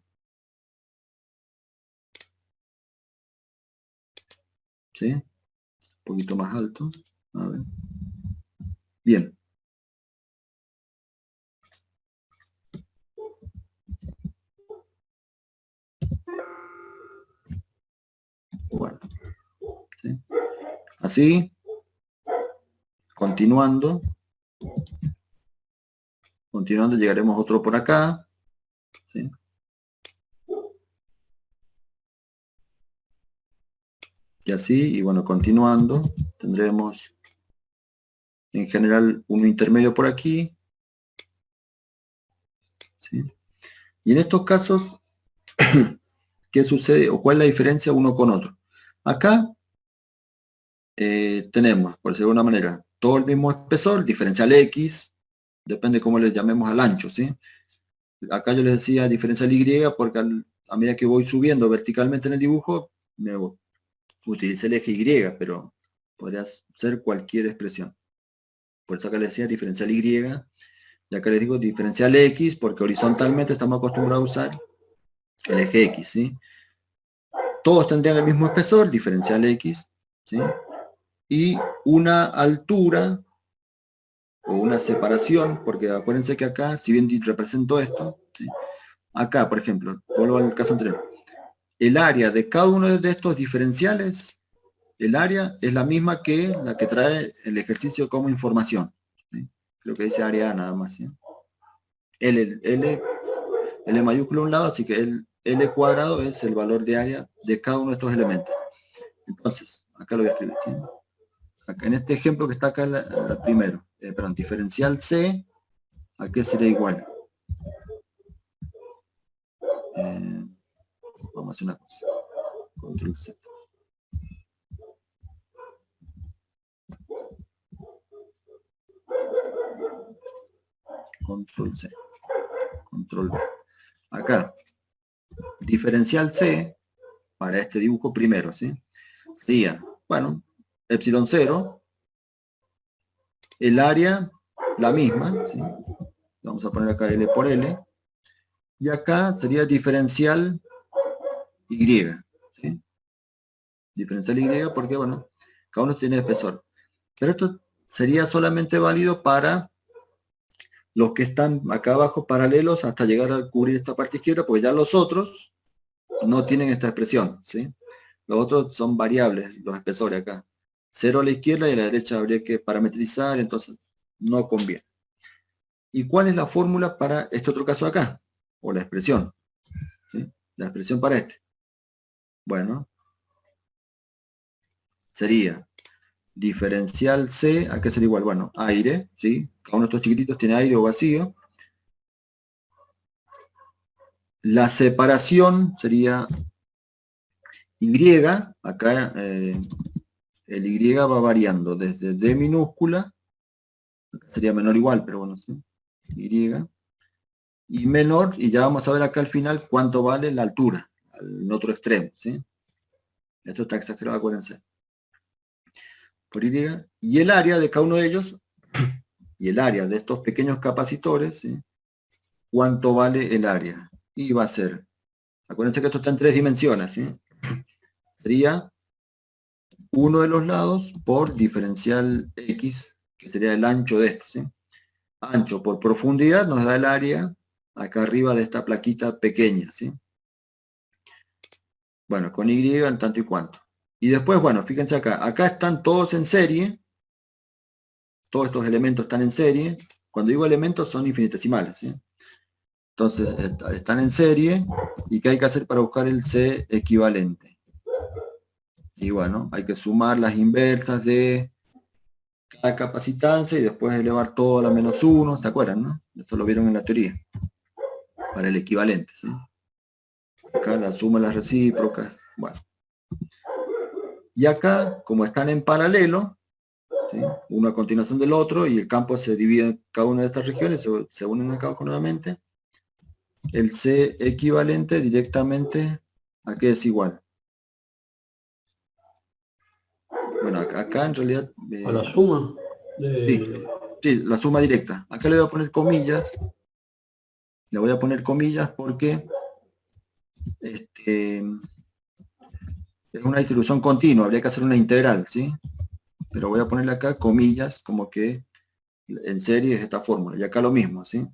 ¿Sí? Un poquito más alto. A ver. Bien. Bueno. ¿Sí? Así. Continuando. Continuando llegaremos otro por acá. ¿Sí? Y así, y bueno, continuando, tendremos en general uno intermedio por aquí. ¿Sí? Y en estos casos, ¿qué sucede o cuál es la diferencia uno con otro? Acá tenemos, por decirlo de alguna manera, todo el mismo espesor, diferencial X, depende cómo le llamemos al ancho, ¿sí? Acá yo les decía diferencial Y porque a medida que voy subiendo verticalmente en el dibujo, me utilice el eje Y, pero podría ser cualquier expresión. Por eso acá les decía diferencial Y, y acá les digo diferencial X, porque horizontalmente estamos acostumbrados a usar el eje X, ¿sí? Todos tendrían el mismo espesor, diferencial X, ¿sí? Y una altura o una separación, porque acuérdense que acá, si bien represento esto, ¿sí? Acá, por ejemplo, vuelvo al caso anterior, el área de cada uno de estos diferenciales, el área es la misma que la que trae el ejercicio como información, ¿sí? Creo que dice área A nada más, ¿sí? L mayúsculo a un lado, así que el L cuadrado es el valor de área de cada uno de estos elementos. Entonces, acá lo voy a escribir, ¿sí? Acá, en este ejemplo que está acá primero, perdón, diferencial C, ¿a qué sería igual? Vamos a hacer una cosa. Control Z. Control C. Control V. Acá, diferencial C, para este dibujo primero, ¿sí? Sería, bueno, epsilon 0, el área, la misma, ¿sí? Vamos a poner acá L por L, y acá sería diferencial Y, ¿sí? Diferencial Y porque, bueno, cada uno tiene espesor. Pero esto sería solamente válido para los que están acá abajo paralelos hasta llegar a cubrir esta parte izquierda, porque ya los otros no tienen esta expresión, ¿sí? Los otros son variables, los espesores acá. 0 a la izquierda y a la derecha habría que parametrizar, entonces no conviene. ¿Y cuál es la fórmula para este otro caso acá? O la expresión, ¿sí? La expresión para este. Bueno, sería diferencial C, ¿a qué sería igual? Bueno, aire, ¿sí? Cada uno de estos chiquititos tiene aire o vacío. La separación sería Y, acá el Y va variando desde D minúscula, sería menor o igual, pero bueno, ¿sí? Y menor, y ya vamos a ver acá al final cuánto vale la altura, al otro extremo, ¿sí? Esto está exagerado, acuérdense. Por Y, y el área de cada uno de ellos, y el área de estos pequeños capacitores, ¿sí? ¿Cuánto vale el área? Y va a ser, acuérdense que esto está en 3 dimensiones, ¿sí? Sería uno de los lados por diferencial X, que sería el ancho de esto, ¿sí? Ancho por profundidad nos da el área acá arriba de esta plaquita pequeña, ¿sí? Bueno, con Y en tanto y cuanto. Y después, bueno, fíjense acá. Acá están todos en serie. Todos estos elementos están en serie. Cuando digo elementos son infinitesimales, ¿sí? Entonces, están en serie. ¿Y qué hay que hacer para buscar el C equivalente? Y bueno, hay que sumar las inversas de cada capacitancia y después elevar todo a la -1. ¿Se acuerdan, no? Esto lo vieron en la teoría. Para el equivalente, ¿sí? Acá la suma de las recíprocas. Bueno. Y acá, como están en paralelo, ¿sí? Uno a continuación del otro, y el campo se divide en cada una de estas regiones, se unen acá nuevamente, el C equivalente directamente a qué es igual. Bueno, acá en realidad... A la suma sí, la suma directa. Acá le voy a poner comillas. Le voy a poner comillas porque es una distribución continua, habría que hacer una integral, ¿sí? Pero voy a ponerle acá comillas, como que en serie es esta fórmula. Y acá lo mismo, ¿sí?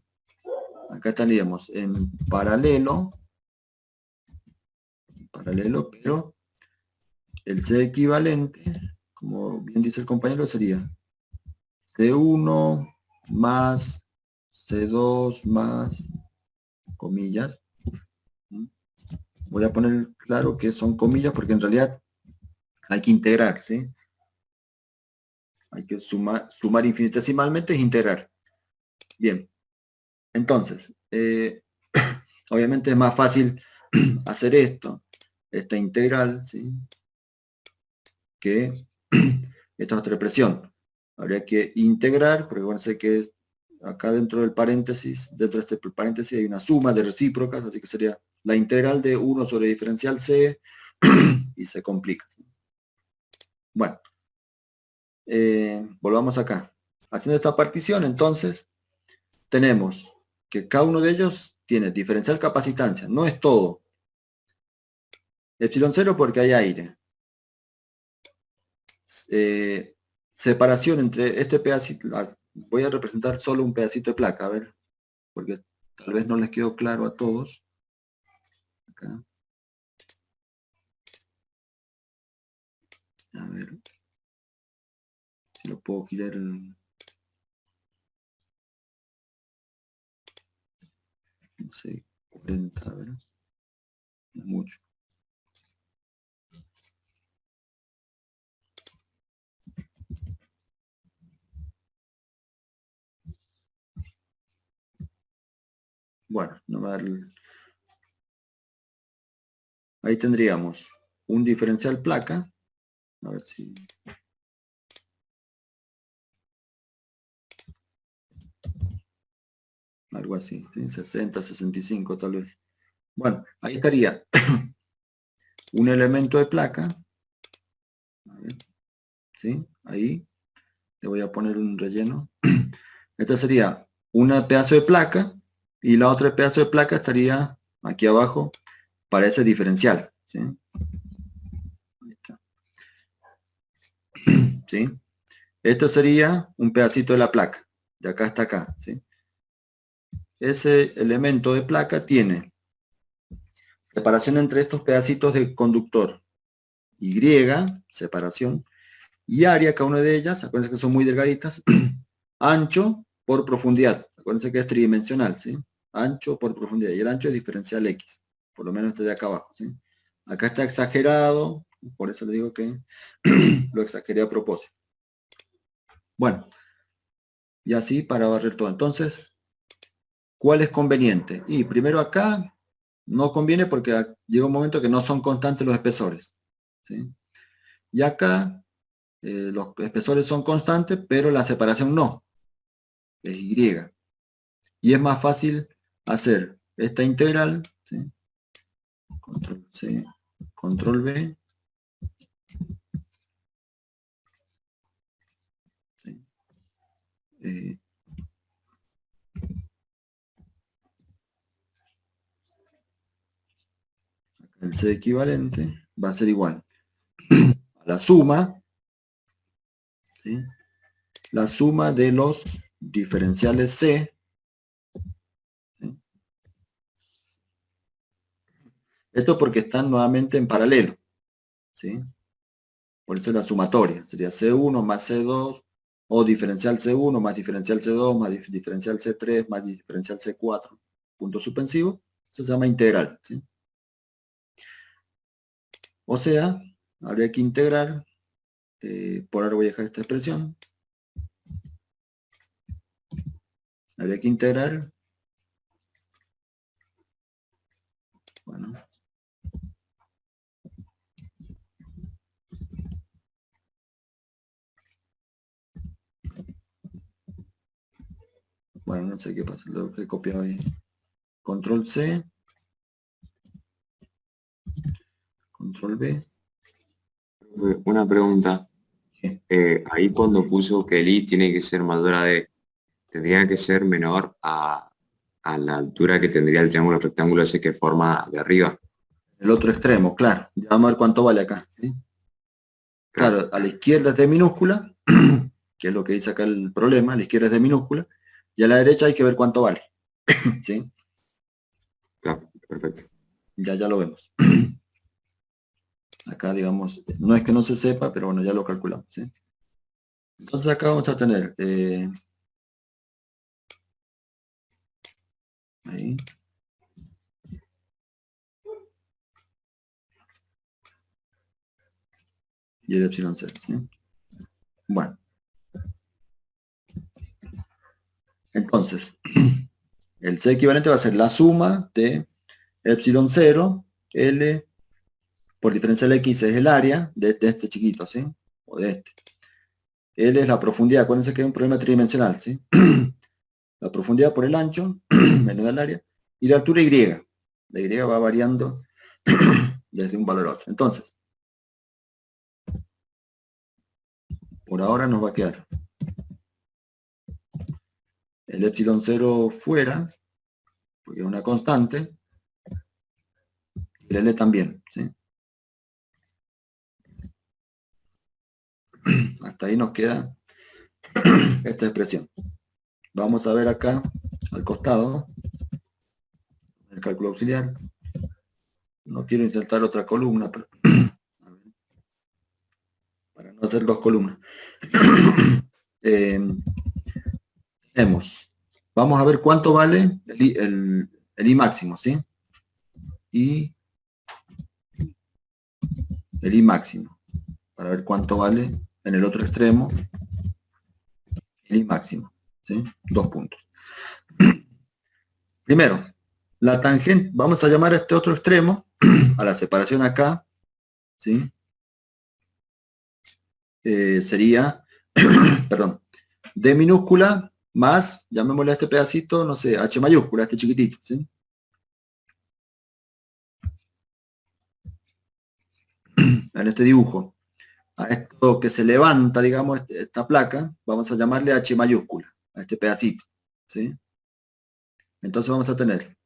Acá estaríamos en paralelo, pero el C equivalente, como bien dice el compañero, sería C1 más C2 más comillas. Voy a poner claro que son comillas porque en realidad hay que integrar, ¿sí? Hay que sumar infinitesimalmente es integrar. Bien, entonces, obviamente es más fácil hacer esta integral, ¿sí? Que esta otra expresión. Habría que integrar, porque bueno, sé que es acá dentro del paréntesis, dentro de este paréntesis hay una suma de recíprocas, así que sería la integral de 1 sobre diferencial C y se complica. Bueno, volvamos acá. Haciendo esta partición, entonces, tenemos que cada uno de ellos tiene diferencial capacitancia. No es todo. Epsilon 0 porque hay aire. Separación entre este pedacito. Voy a representar solo un pedacito de placa, a ver, porque tal vez no les quedó claro a todos. Acá. A ver si lo puedo girar. No sé, 40, a ver. No es mucho. Bueno, no va a dar ahí tendríamos un diferencial placa. A ver si... algo así, ¿sí? 60, 65 tal vez. Bueno, ahí estaría un elemento de placa. A ver, ¿sí? Ahí le voy a poner un relleno. Esta sería un pedazo de placa y la otra pedazo de placa estaría aquí abajo para ese diferencial. ¿Sí? Ahí está. ¿Sí? Esto sería un pedacito de la placa, de acá hasta acá. ¿Sí? Ese elemento de placa tiene separación entre estos pedacitos de conductor. Y, separación, y área, cada una de ellas, acuérdense que son muy delgaditas, ancho por profundidad, acuérdense que es tridimensional, ¿sí? Ancho por profundidad, y el ancho es diferencial X, por lo menos este de acá abajo, ¿sí? Acá está exagerado, por eso le digo que lo exageré a propósito. Bueno, y así para barrer todo. Entonces, ¿cuál es conveniente? Y primero acá no conviene porque llega un momento que no son constantes los espesores, ¿sí? Y acá los espesores son constantes, pero la separación no, es Y. Y es más fácil hacer esta integral, ¿sí? Control C, control V, ¿sí? El C equivalente va a ser igual a la suma, ¿sí? La suma de los diferenciales C, ¿sí? Esto porque están nuevamente en paralelo, ¿sí? Por eso es la sumatoria. Sería C1 más C2, o diferencial C1 más diferencial C2 más diferencial C3 más diferencial C4, punto suspensivo. Eso se llama integral, ¿sí? O sea, habría que integrar, por ahora voy a dejar esta expresión, habría que integrar, bueno, no sé qué pasa, lo que he copiado ahí. Control C, Control B. Una pregunta. Sí. Ahí cuando puso que el I tiene que ser mayor a D, tendría que ser menor a la altura que tendría el triángulo rectángulo ese que forma de arriba. El otro extremo, claro. Ya vamos a ver cuánto vale acá, ¿sí? Claro, a la izquierda es de minúscula, que es lo que dice acá el problema, a la izquierda es de minúscula, y a la derecha hay que ver cuánto vale. ¿Sí? Claro, perfecto. Ya lo vemos. Acá, digamos, no es que no se sepa, pero bueno, ya lo calculamos, ¿sí? Entonces acá vamos a tener, ahí, y el epsilon 0, ¿sí? Bueno. Entonces, el C equivalente va a ser la suma de epsilon 0, L, por diferencial X es el área de este chiquito, ¿sí? O de este. L es la profundidad, acuérdense que es un problema tridimensional, ¿sí? La profundidad por el ancho, menos el área, y la altura Y. La Y va variando desde un valor a otro. Entonces, por ahora nos va a quedar el epsilon 0 fuera, porque es una constante, y el L también, ¿sí? Hasta ahí nos queda esta expresión. Vamos a ver acá, al costado, el cálculo auxiliar. No quiero insertar otra columna, pero, para no hacer dos columnas. Tenemos, vamos a ver cuánto vale el I máximo, ¿sí? Y el I máximo, para ver cuánto vale en el otro extremo el I máximo, ¿sí? 2 puntos. Primero, la tangente, vamos a llamar a este otro extremo, a la separación acá, ¿sí? Sería, perdón, D minúscula más, llamémosle a este pedacito, no sé, H mayúscula, este chiquitito, ¿sí? En este dibujo. A esto que se levanta, digamos, esta placa, vamos a llamarle H mayúscula, a este pedacito, ¿sí? Entonces vamos a tener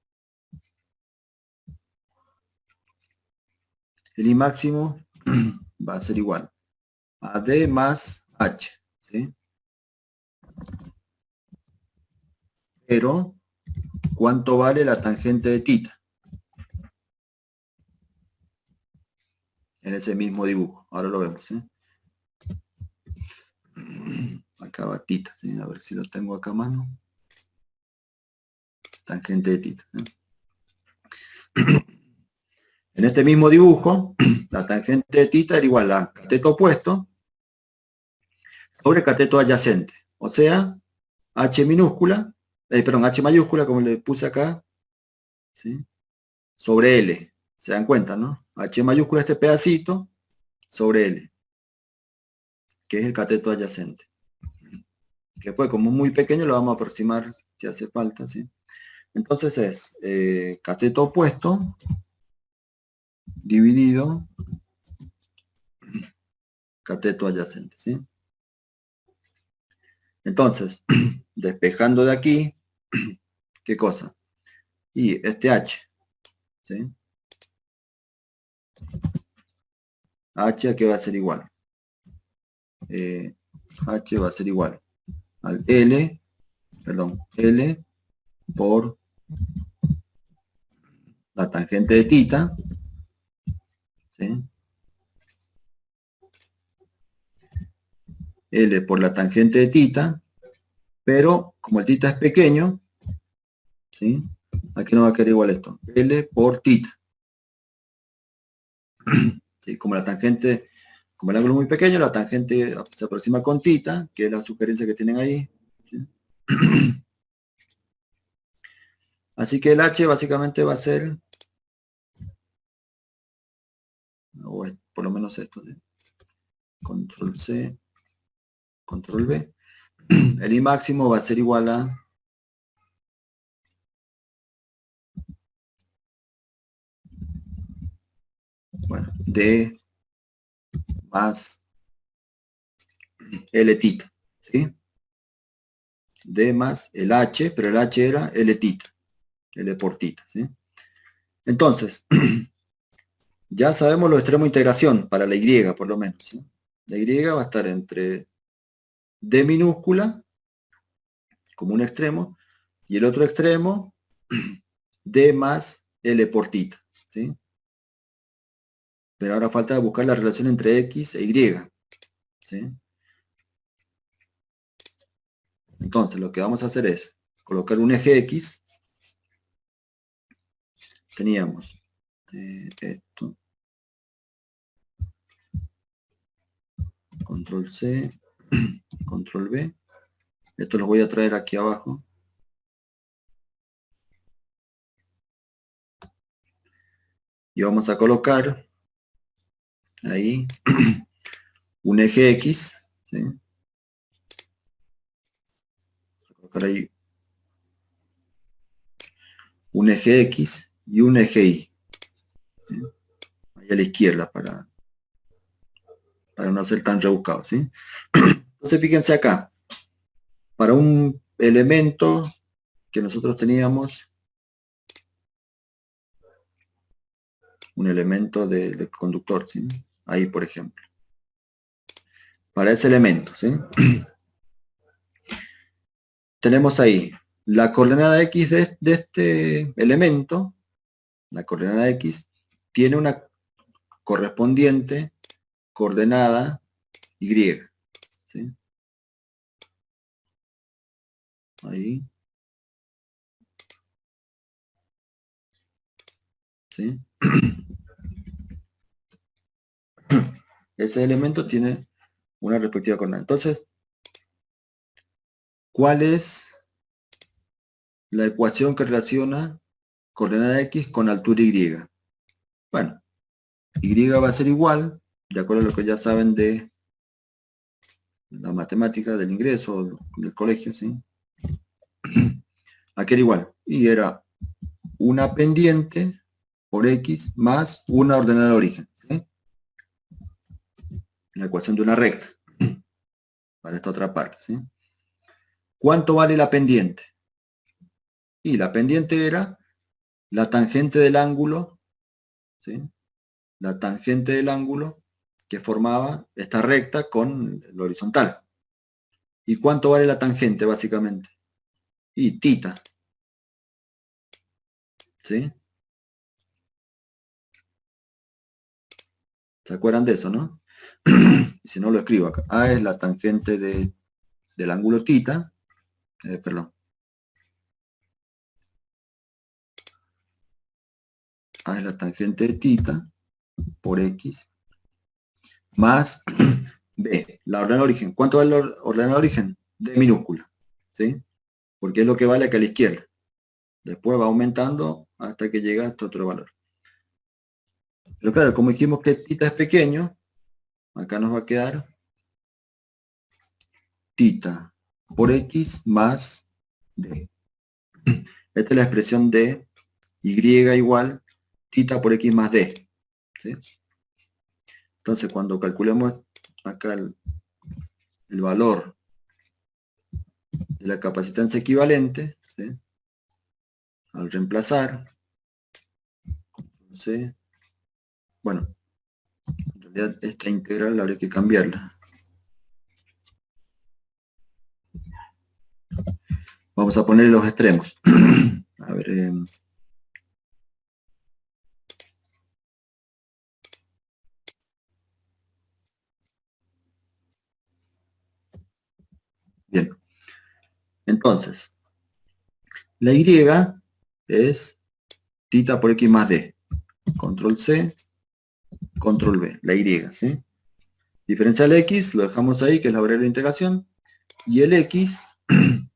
el I máximo va a ser igual a D más H, ¿sí? Pero, ¿cuánto vale la tangente de tita? En ese mismo dibujo, ahora lo vemos, ¿sí? Acá va tita, ¿sí? A ver si lo tengo acá a mano. Tangente de tita, ¿sí? En este mismo dibujo, la tangente de tita era igual a cateto opuesto sobre cateto adyacente. O sea, H minúscula, perdón, H mayúscula, como le puse acá, ¿sí? Sobre L. ¿Se dan cuenta, no? H mayúscula este pedacito sobre L, que es el cateto adyacente. Que después, como es muy pequeño, lo vamos a aproximar si hace falta, ¿sí? Entonces es cateto opuesto dividido cateto adyacente, ¿sí? Entonces, despejando de aquí, ¿qué cosa? Y este H, ¿sí? H a qué va a ser igual. H va a ser igual al L, perdón, L por la tangente de tita, ¿sí? L por la tangente de tita, pero como el tita es pequeño, ¿sí? Aquí no va a quedar igual esto, L por tita. ¿Sí? Como la tangente, como el ángulo es muy pequeño, la tangente se aproxima con tita, que es la sugerencia que tienen ahí. ¿Sí? Así que el H básicamente va a ser, o por lo menos esto, ¿sí? Control C, Control V. El I máximo va a ser igual a bueno, D más L tita, ¿sí? D más el H, pero el H era L tita, L por tita, ¿sí? Entonces, ya sabemos los extremos de integración para la Y, por lo menos, ¿sí? La Y va a estar entre D minúscula, como un extremo, y el otro extremo, D más L por tita, ¿sí? Pero ahora falta buscar la relación entre X e Y, ¿sí? Entonces, lo que vamos a hacer es colocar un eje X. Teníamos esto. Control C, Control V. Esto lo voy a traer aquí abajo. Y vamos a colocar ahí un eje X. ¿Sí? Colocar ahí un eje X y un eje Y. ¿Sí? Ahí a la izquierda para no ser tan rebuscado. ¿Sí? Entonces fíjense acá. Para un elemento que nosotros teníamos, un elemento de conductor, ¿sí? Ahí por ejemplo. Para ese elemento, ¿sí? Tenemos ahí la coordenada X de este elemento, la coordenada X, tiene una correspondiente coordenada Y. ¿Sí? Ahí. ¿Sí? Este elemento tiene una respectiva coordenada. Entonces, ¿cuál es la ecuación que relaciona coordenada X con altura Y? Bueno, Y va a ser igual, de acuerdo a lo que ya saben de la matemática del ingreso del colegio, ¿sí? Aquí era igual. Y era una pendiente por X más una ordenada de origen. ¿Sí? La ecuación de una recta. Para esta otra parte. ¿Sí? ¿Cuánto vale la pendiente? Y la pendiente era la tangente del ángulo, ¿sí? La tangente del ángulo que formaba esta recta con el horizontal. ¿Y cuánto vale la tangente, básicamente? Y tita. ¿Sí? ¿Se acuerdan de eso, no? Si no, lo escribo acá. A es la tangente del ángulo tita. Perdón. A es la tangente de tita por X más B, la ordenada de origen. ¿Cuánto vale la ordenada de origen? D minúscula. ¿Sí? Porque es lo que vale acá a la izquierda. Después va aumentando hasta que llega a este otro valor. Pero claro, como dijimos que tita es pequeño, acá nos va a quedar tita por X más D. Esta es la expresión de Y igual tita por X más D. ¿Sí? Entonces, cuando calculemos acá el valor de la capacitancia equivalente, ¿sí? Al reemplazar, ¿sí? Bueno, en realidad esta integral habría que cambiarla. Vamos a poner los extremos. A ver, Entonces, la Y es tita por X más D. Control C, Control V, la Y, ¿sí? Diferencial X, lo dejamos ahí, que es la variable de integración, y el X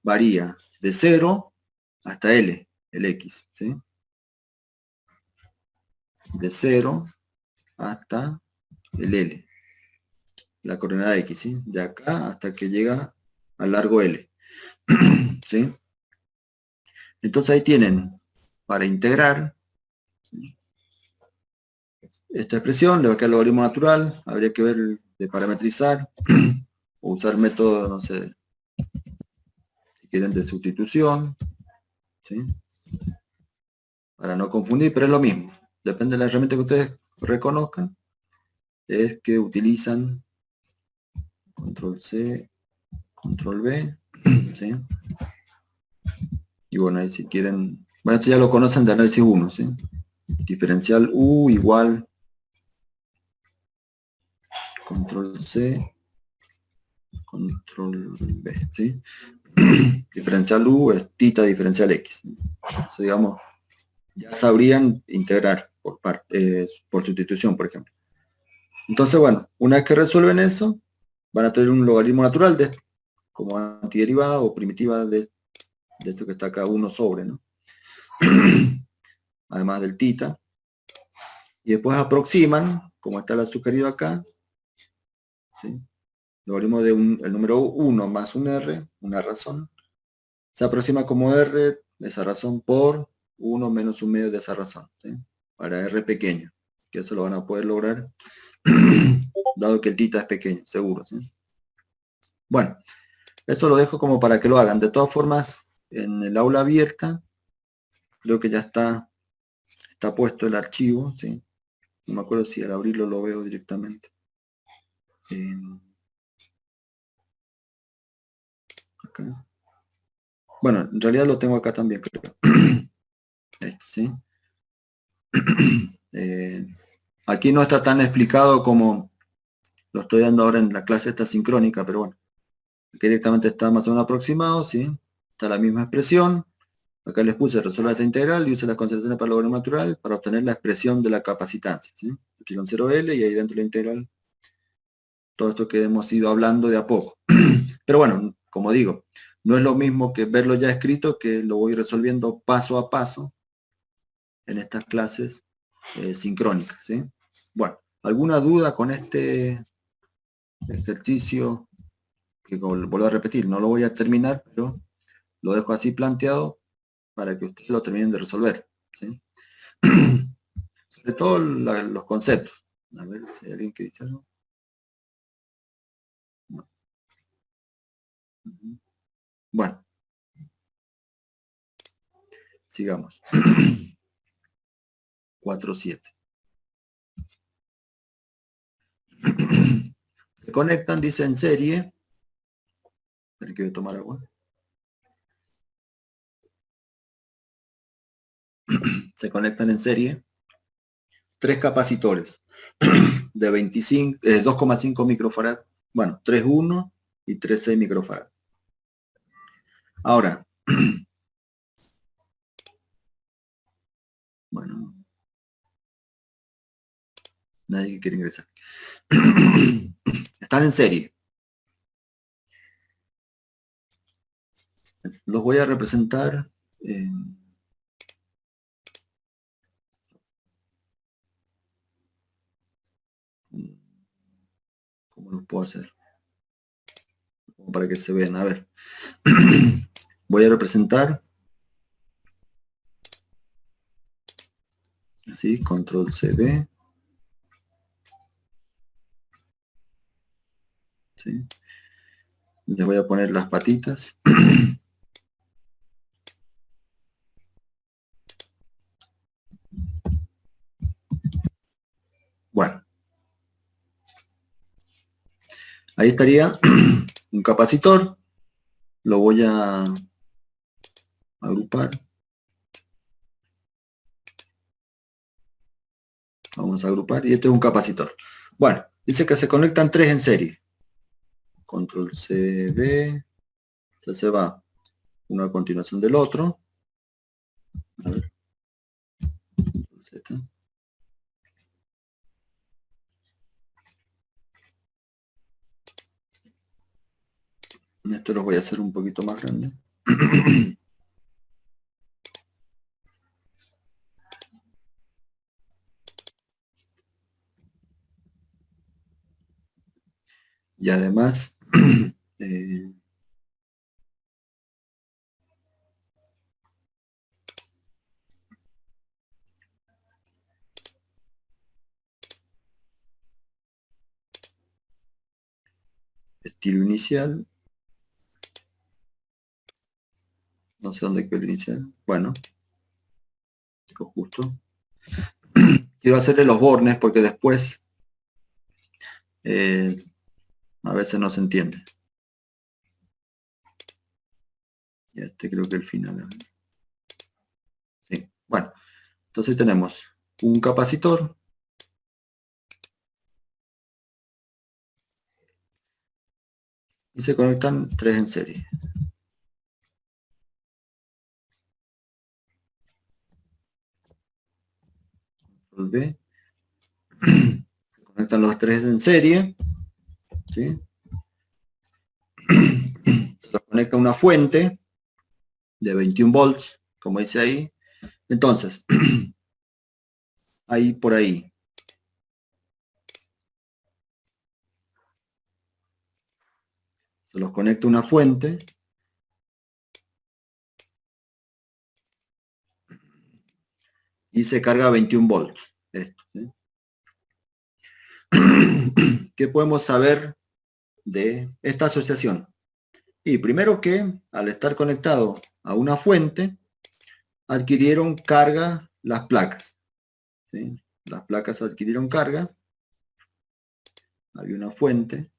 varía de 0 hasta L, el X, ¿sí? De 0 hasta el L, la coordenada X, ¿sí? De acá hasta que llega al largo L, ¿sí? Entonces ahí tienen, para integrar, ¿sí? Esta expresión, le va a quedar el logaritmo natural, habría que ver de parametrizar, o usar método, no sé, si quieren, de sustitución, ¿sí? Para no confundir, pero es lo mismo. Depende de la herramienta que ustedes reconozcan, es que utilizan control C, control V, ¿sí? Y bueno, ahí si quieren, bueno, esto ya lo conocen de análisis 1, ¿sí? Diferencial U igual control C, control V, ¿sí? Diferencial U es tita diferencial X, ¿sí? Entonces, digamos, ya sabrían integrar por sustitución, por ejemplo. Entonces, bueno, una vez que resuelven eso, van a tener un logaritmo natural de esto, como antiderivada o primitiva de esto que está acá, 1 sobre, ¿no? Además del tita. Y después aproximan, como está la sugerido acá, ¿sí? Logaritmo de el número 1 más un R, una razón, se aproxima como R, esa razón, por 1 menos un medio de esa razón, ¿sí? Para R pequeño, que eso lo van a poder lograr, dado que el tita es pequeño, seguro, ¿sí? Bueno, eso lo dejo como para que lo hagan. De todas formas, en el aula abierta, creo que ya está puesto el archivo, ¿sí? No me acuerdo si al abrirlo lo veo directamente. Acá. Bueno, en realidad lo tengo acá también, creo. ¿Sí? Aquí no está tan explicado como lo estoy dando ahora en la clase esta sincrónica, pero bueno, aquí directamente está más o menos aproximado, ¿sí? Está la misma expresión. Acá les puse resolver esta integral y use las concentraciones para el logaritmo natural para obtener la expresión de la capacitancia, ¿sí? Aquí con 0L y ahí dentro de la integral todo esto que hemos ido hablando de a poco. Pero bueno, como digo, no es lo mismo que verlo ya escrito, que lo voy resolviendo paso a paso en estas clases sincrónicas, ¿sí? Bueno, ¿alguna duda con este ejercicio? Que vuelvo a repetir, no lo voy a terminar, pero lo dejo así planteado para que ustedes lo terminen de resolver, ¿sí? Sobre todo los conceptos. A ver si hay alguien que dice algo. No. Bueno, sigamos. 4.7. Se conectan, dice en serie. Esperen que voy a tomar agua. Se conectan en serie 3 capacitores de 2,5 microfarad, bueno, 3,1 y 3,6 microfarad. Ahora, bueno, nadie quiere ingresar. Están en serie. Los voy a representar en... ¿Cómo los puedo hacer? Como para que se vean, a ver. Voy a representar así, control CB. ¿Sí? Les voy a poner las patitas. Bueno. Ahí estaría un capacitor. Lo voy a agrupar. Vamos a agrupar. Y este es un capacitor. Bueno, dice que se conectan 3 en serie. Control CB. Entonces va uno a continuación del otro. A ver. Esto lo voy a hacer un poquito más grande. Y además, estilo inicial. No sé dónde quedó el inicial. Bueno, justo. Quiero hacerle los bornes porque después a veces no se entiende. Y este creo que el final. Sí. Bueno, entonces tenemos un capacitor. Y se conectan 3 en serie. Control B. Se conectan los 3 en serie. ¿Sí? Se conecta una fuente de 21 volts, como dice ahí. Entonces, ahí por ahí. Se los conecta una fuente. Y se carga a 21 volts. Esto, ¿sí? ¿Qué podemos saber de esta asociación? Y primero que al estar conectado a una fuente, adquirieron carga las placas. ¿Sí? Las placas adquirieron carga. Hay una fuente.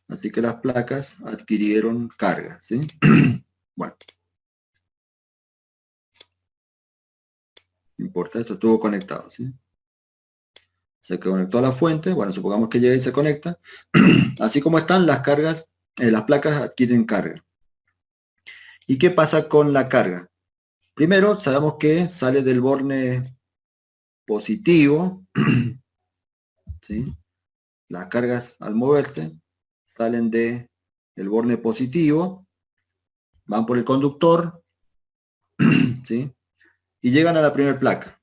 Así que las placas adquirieron carga. ¿Sí? Bueno. No importa, esto estuvo conectado. ¿Sí? Se conectó a la fuente. Bueno, supongamos que llega y se conecta. Así como están las cargas, las placas adquieren carga. ¿Y qué pasa con la carga? Primero, sabemos que sale del borne positivo. ¿Sí? Las cargas al moverse salen del borne positivo, van por el conductor, ¿sí? Y llegan a la primera placa.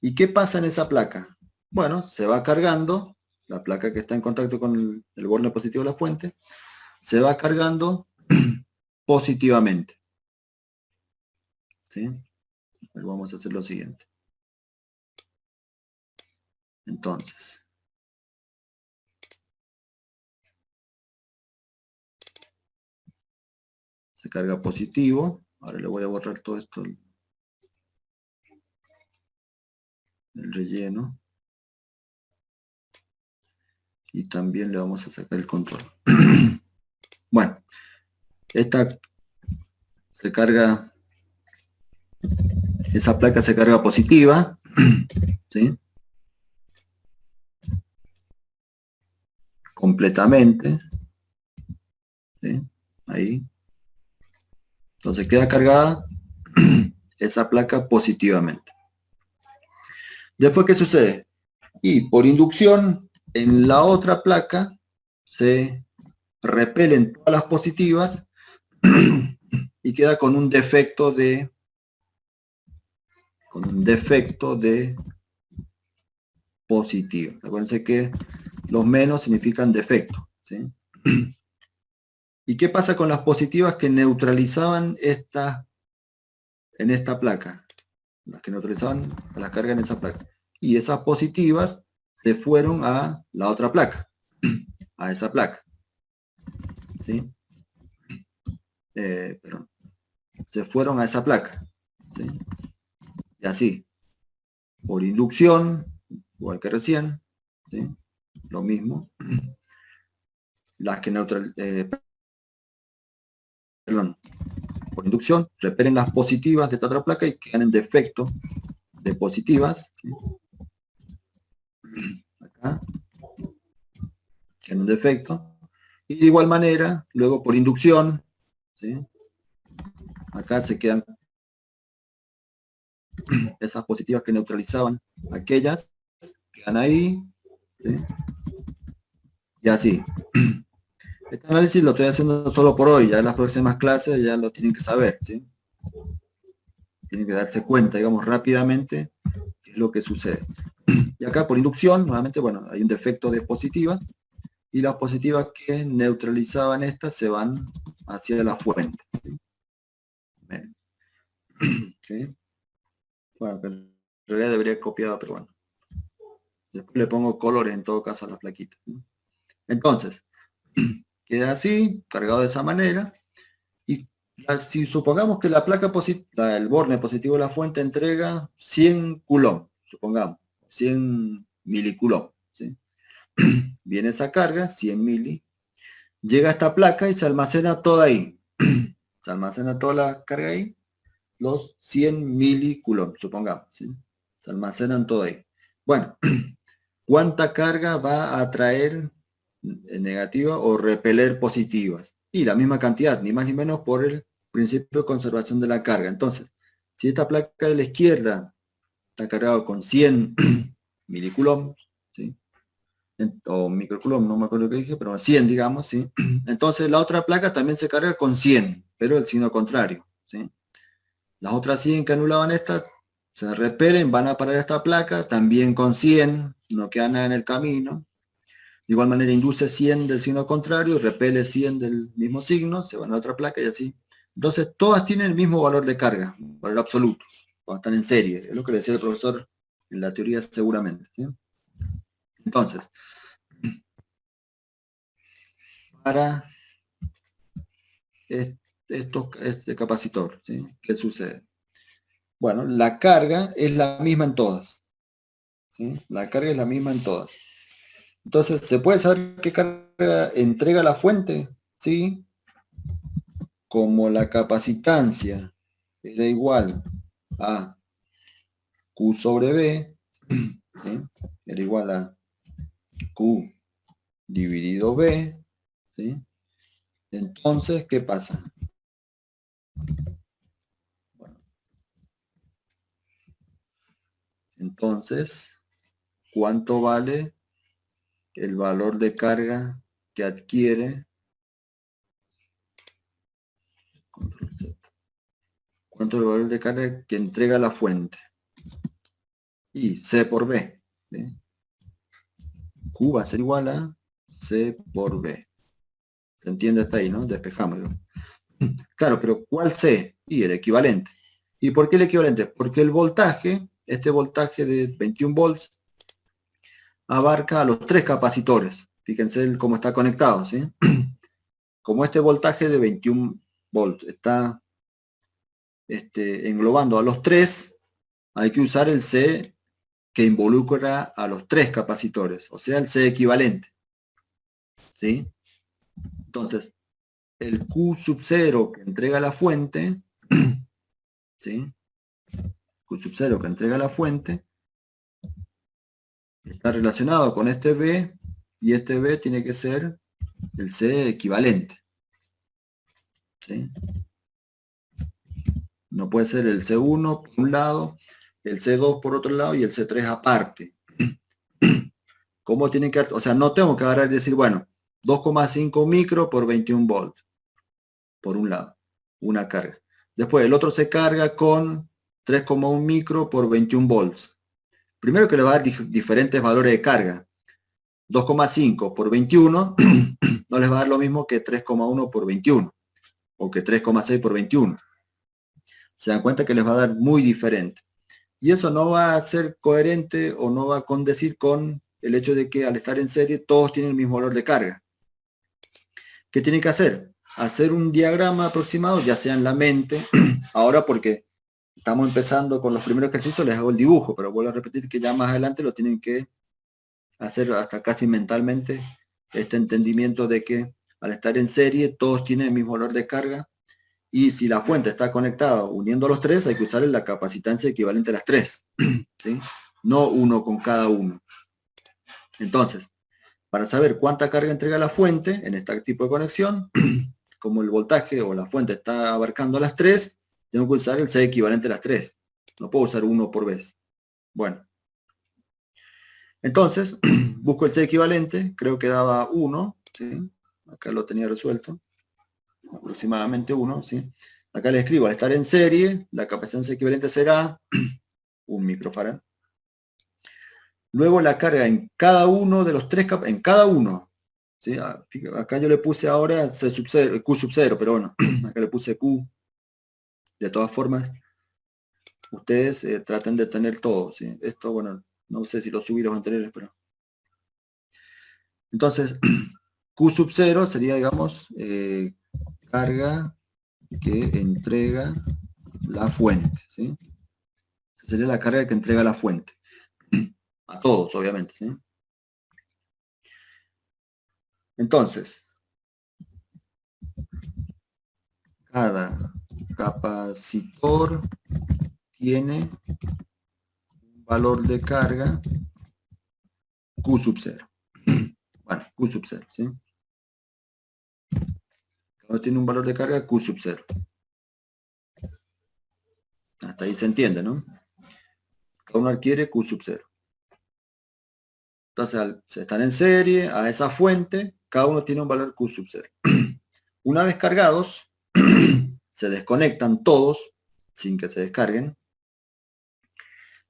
¿Y qué pasa en esa placa? Bueno, se va cargando, la placa que está en contacto con el borne positivo de la fuente, se va cargando positivamente. ¿Sí? Pero vamos a hacer lo siguiente. Entonces, se carga positivo. Ahora le voy a borrar todo esto, el relleno. Y también le vamos a sacar el control. Bueno, esta se carga, esa placa se carga positiva, ¿sí? Completamente, ¿sí? Ahí. Entonces queda cargada esa placa positivamente. Después, ¿qué sucede? Y por inducción, en la otra placa se repelen todas las positivas y queda con un defecto de positivo. Acuérdense que los menos significan defecto, ¿sí? ¿Y qué pasa con las positivas que neutralizaban en esta placa? Las que neutralizaban las cargas en esa placa. Y esas positivas se fueron a la otra placa, a esa placa. ¿Sí? Perdón. Se fueron a esa placa. ¿Sí? Y así, por inducción, igual que recién, ¿sí? Lo mismo. Las que por inducción, repelen las positivas de esta otra placa y quedan en defecto de positivas. ¿Sí? Acá. queda un defecto. Y de igual manera, luego por inducción, ¿sí? Acá se quedan esas positivas que neutralizaban aquellas, quedan ahí, ¿sí? Y así. Este análisis lo estoy haciendo solo por hoy, ya en las próximas clases ya lo tienen que saber, ¿sí? Tienen que darse cuenta, digamos, rápidamente qué es lo que sucede. Y acá por inducción, nuevamente, bueno, hay un defecto de positivas, y las positivas que neutralizaban estas se van hacia la fuente. Bien. ¿Sí? Bueno, pero en realidad debería haber copiado, pero bueno. Después le pongo colores en todo caso a las plaquitas, ¿no? Entonces, queda así, cargado de esa manera, y si supongamos que la placa positiva, el borne positivo de la fuente entrega 100 coulomb, supongamos, 100 milicoulomb, ¿sí? Viene esa carga, 100 mili, llega a esta placa y se almacena toda ahí. Se almacena toda la carga ahí, los 100 milicoulomb, supongamos, ¿sí? Se almacenan todo ahí. Bueno, ¿cuánta carga va a atraer negativa o repeler positivas? Y la misma cantidad, ni más ni menos por el principio de conservación de la carga. Entonces, si esta placa de la izquierda está cargada con 100 milicoulomb, ¿sí? O microcoulomb, no me acuerdo lo que dije, pero 100, digamos, ¿sí? Entonces la otra placa también se carga con 100, pero el signo contrario, ¿sí? Las otras 100 que anulaban esta se repelen, van a parar a esta placa, también con 100, no queda nada en el camino. De igual manera induce 100 del signo contrario, repele 100 del mismo signo, se van a otra placa y así. Entonces todas tienen el mismo valor de carga, valor absoluto, cuando están en serie. Es lo que decía el profesor en la teoría seguramente, ¿sí? Entonces, para este capacitor, ¿sí? ¿Qué sucede? Bueno, la carga es la misma en todas, ¿sí? La carga es la misma en todas. Entonces, ¿se puede saber qué carga entrega la fuente? ¿Sí? Como la capacitancia era igual a Q sobre B, ¿sí? Era igual a Q dividido B, ¿sí? Entonces, ¿qué pasa? Bueno, entonces, ¿cuánto vale el valor de carga que adquiere? ¿Cuánto es el valor de carga que entrega la fuente? Y C por B, ¿sí? Q va a ser igual a C por B. ¿Se entiende hasta ahí, no? Despejamos. Claro, pero ¿cuál C? Y el equivalente. ¿Y por qué el equivalente? Porque el voltaje, este voltaje de 21 volts, abarca a los tres capacitores. Fíjense cómo está conectado, ¿sí? Como este voltaje de 21 volts está englobando a los tres, hay que usar el C que involucra a los tres capacitores, o sea, el C equivalente, ¿sí? Entonces, el Q sub 0 que entrega la fuente, ¿sí? Q sub 0 que entrega la fuente, está relacionado con este B, y este B tiene que ser el C equivalente, ¿sí? No puede ser el C1 por un lado, el C2 por otro lado y el C3 aparte. ¿Cómo tiene que, o sea, no tengo que agarrar y decir, bueno, 2,5 micro por 21 volts, por un lado, una carga. Después el otro se carga con 3,1 micro por 21 volts. Primero que le va a dar diferentes valores de carga. 2,5 por 21 no les va a dar lo mismo que 3,1 por 21 o que 3,6 por 21. Se dan cuenta que les va a dar muy diferente. Y eso no va a ser coherente o no va a condecir con el hecho de que al estar en serie todos tienen el mismo valor de carga. ¿Qué tienen que hacer? Hacer un diagrama aproximado, ya sea en la mente, ahora porque estamos empezando con los primeros ejercicios, les hago el dibujo, pero vuelvo a repetir que ya más adelante lo tienen que hacer hasta casi mentalmente, este entendimiento de que al estar en serie todos tienen el mismo valor de carga, y si la fuente está conectada uniendo los tres, hay que usar la capacitancia equivalente a las tres, ¿sí? No uno con cada uno. Entonces, Para saber cuánta carga entrega la fuente en este tipo de conexión, como el voltaje o la fuente está abarcando las 3, tengo que usar el C equivalente a las 3. No puedo usar 1 por vez. Bueno. Entonces, busco el C equivalente, creo que daba 1, ¿sí? Acá lo tenía resuelto, aproximadamente 1, ¿sí? Acá le escribo, al estar en serie, la capacidad equivalente será 1 microfarad. Luego la carga en cada uno de los 3 en cada uno, ¿sí? Acá yo le puse ahora C sub 0, Q sub 0, pero bueno, acá le puse Q. De todas formas, ustedes traten de tener todo, ¿sí? Esto, bueno, no sé si lo subí los anteriores, pero... Entonces, Q sub 0 sería, digamos, carga que entrega la fuente, ¿sí? Esa sería la carga que entrega la fuente. A todos, obviamente, ¿sí? Entonces, cada capacitor tiene un valor de carga Q sub 0. Bueno, Q sub 0, ¿sí? Cada uno tiene un valor de carga Q sub 0. Hasta ahí se entiende, ¿no? Cada uno adquiere Q sub 0. Entonces, al estar en serie, a esa fuente, cada uno tiene un valor Q sub 0. Una vez cargados, se desconectan todos, sin que se descarguen.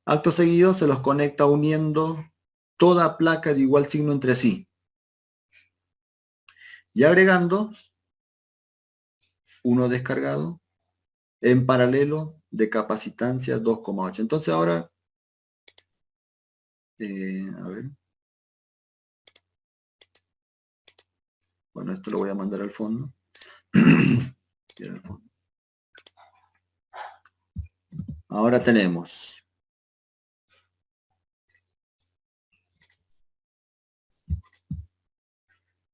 Acto seguido, se los conecta uniendo toda placa de igual signo entre sí. Y agregando uno descargado en paralelo de capacitancia 2,8. Entonces ahora, a ver. Bueno, esto lo voy a mandar al fondo. Ahora tenemos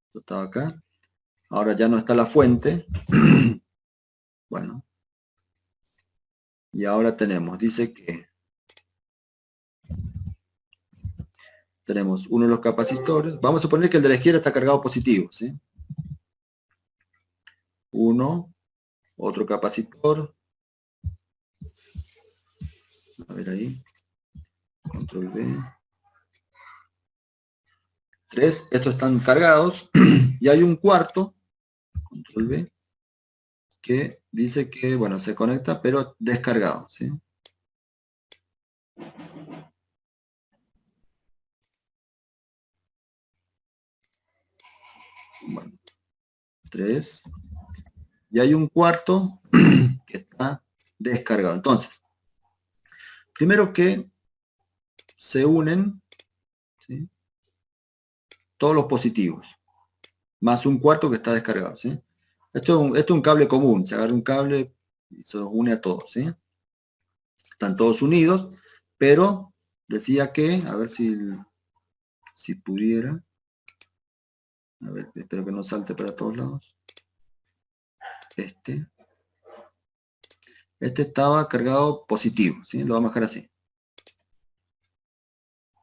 esto estaba acá. Ahora ya no está la fuente. Bueno. Y ahora tenemos, dice que tenemos uno de los capacitores. Vamos a suponer que el de la izquierda está cargado positivo, ¿sí? Uno, otro capacitor. A ver ahí. Control V. 3, estos están cargados. Y hay un cuarto, control V, que dice que, bueno, se conecta, pero descargado, ¿sí? Bueno, 3. Y hay un cuarto que está descargado. Entonces, primero que se unen, ¿sí?, todos los positivos, más un cuarto que está descargado, ¿sí? Esto es un cable común, se agarra un cable y se los une a todos, ¿sí? Están todos unidos, pero decía que, a ver si pudiera, a ver, espero que no salte para todos lados. Este estaba cargado positivo, ¿sí? Lo vamos a dejar así.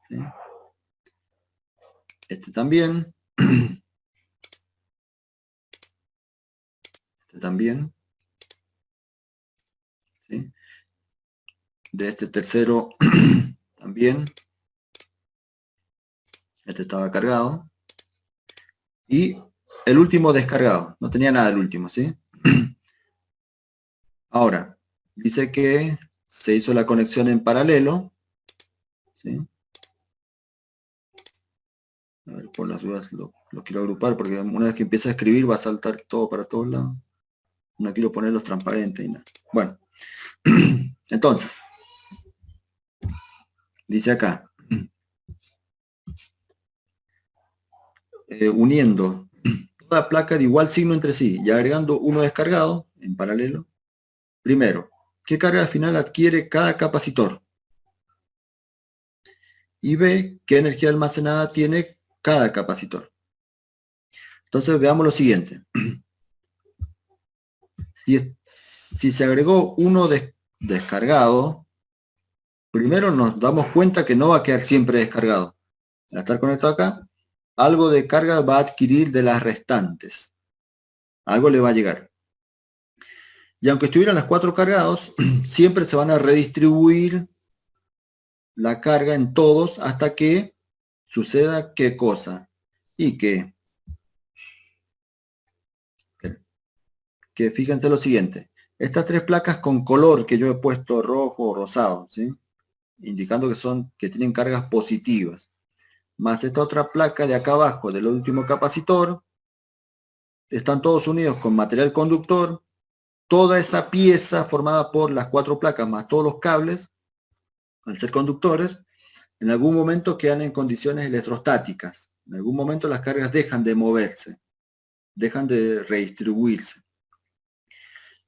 ¿Sí? Este también. Este también. ¿Sí? De este tercero también. Este estaba cargado. Y el último descargado. No tenía nada el último, ¿sí? Ahora, dice que se hizo la conexión en paralelo. ¿Sí? A ver, por las dudas lo quiero agrupar porque una vez que empiece a escribir va a saltar todo para todos lados. No quiero ponerlos transparentes y nada. Bueno, entonces, dice acá, uniendo toda placa de igual signo entre sí y agregando uno descargado en paralelo. Primero, ¿qué carga final adquiere cada capacitor? Y B, ¿qué energía almacenada tiene cada capacitor? Entonces veamos lo siguiente. Si se agregó uno descargado, primero nos damos cuenta que no va a quedar siempre descargado. Al estar conectado acá, algo de carga va a adquirir de las restantes. Algo le va a llegar. Y aunque estuvieran las 4 cargados, siempre se van a redistribuir la carga en todos hasta que suceda ¿qué cosa? Y que fíjense lo siguiente. Estas 3 placas con color que yo he puesto rojo o rosado, ¿sí? Indicando que tienen cargas positivas. Más esta otra placa de acá abajo del último capacitor, están todos unidos con material conductor. Toda esa pieza formada por las 4 placas más todos los cables, al ser conductores, en algún momento quedan en condiciones electrostáticas. En algún momento las cargas dejan de moverse, dejan de redistribuirse.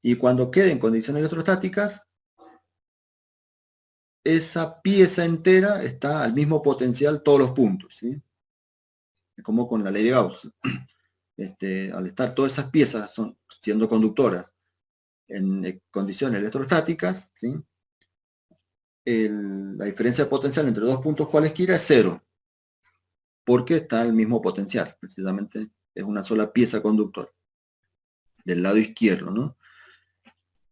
Y cuando quede en condiciones electrostáticas, esa pieza entera está al mismo potencial todos los puntos, ¿sí? Es como con la ley de Gauss. Al estar todas esas piezas siendo conductoras en condiciones electrostáticas, ¿sí? La diferencia de potencial entre 2 puntos cualesquiera es 0, porque está el mismo potencial, precisamente es una sola pieza conductora, del lado izquierdo, ¿no?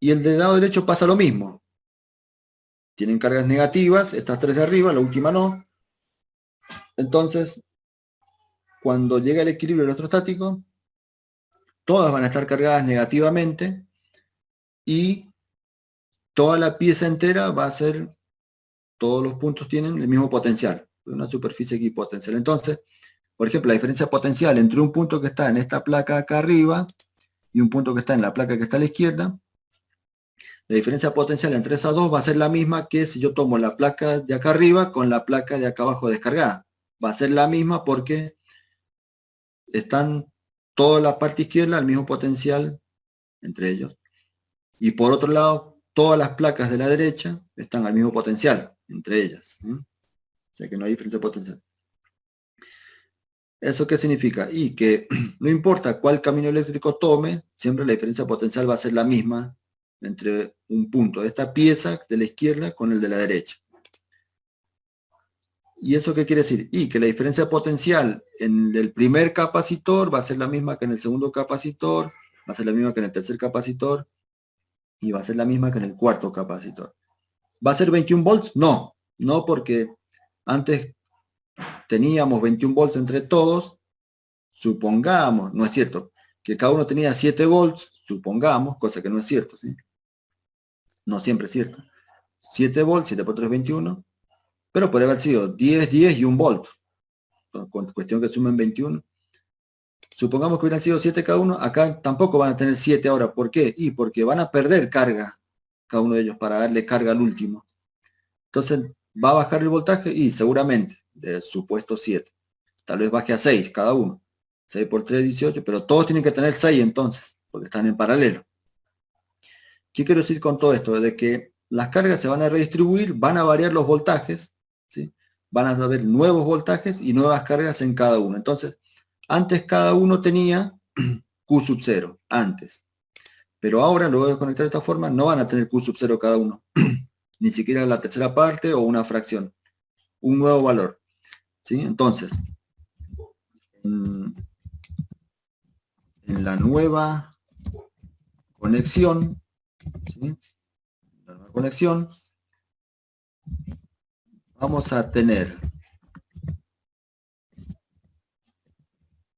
Y el del lado derecho pasa lo mismo. Tienen cargas negativas, estas 3 de arriba, la última no. Entonces, cuando llega el equilibrio electrostático, todas van a estar cargadas negativamente y toda la pieza entera va a ser, todos los puntos tienen el mismo potencial, una superficie equipotencial. Entonces, por ejemplo, la diferencia potencial entre un punto que está en esta placa acá arriba y un punto que está en la placa que está a la izquierda, la diferencia potencial entre esas dos va a ser la misma que si yo tomo la placa de acá arriba con la placa de acá abajo descargada. Va a ser la misma porque están toda la parte izquierda al mismo potencial entre ellos. Y por otro lado, todas las placas de la derecha están al mismo potencial entre ellas, ¿sí? O sea que no hay diferencia potencial. ¿Eso qué significa? Y que no importa cuál camino eléctrico tome, siempre la diferencia potencial va a ser la misma entre un punto de esta pieza de la izquierda con el de la derecha. ¿Y eso qué quiere decir? Y que la diferencia potencial en el primer capacitor va a ser la misma que en el segundo capacitor, va a ser la misma que en el tercer capacitor, y va a ser la misma que en el cuarto capacitor. ¿Va a ser 21 volts? No, no, porque antes teníamos 21 volts entre todos, supongamos, no es cierto, que cada uno tenía 7 volts, supongamos, cosa que no es cierto, ¿sí? No siempre es cierto. 7 volts, 7 por 3, 21, pero puede haber sido 10, 10 y 1 volt, con cuestión que sumen 21. Supongamos que hubieran sido 7 cada uno, acá tampoco van a tener 7 ahora. ¿Por qué? Y porque van a perder carga, cada uno de ellos, para darle carga al último. Entonces va a bajar el voltaje y seguramente, de supuesto 7, tal vez baje a 6 cada uno. 6 por 3, 18, pero todos tienen que tener 6 entonces, porque están en paralelo. ¿Qué quiero decir con todo esto? De que las cargas se van a redistribuir, van a variar los voltajes, ¿sí? Van a haber nuevos voltajes y nuevas cargas en cada uno. Entonces, antes cada uno tenía Q sub 0, antes. Pero ahora, luego de conectar de esta forma, no van a tener Q sub 0 cada uno. Ni siquiera la tercera parte o una fracción. Un nuevo valor, ¿sí? Entonces, en la nueva conexión, ¿sí? La nueva conexión, vamos a tener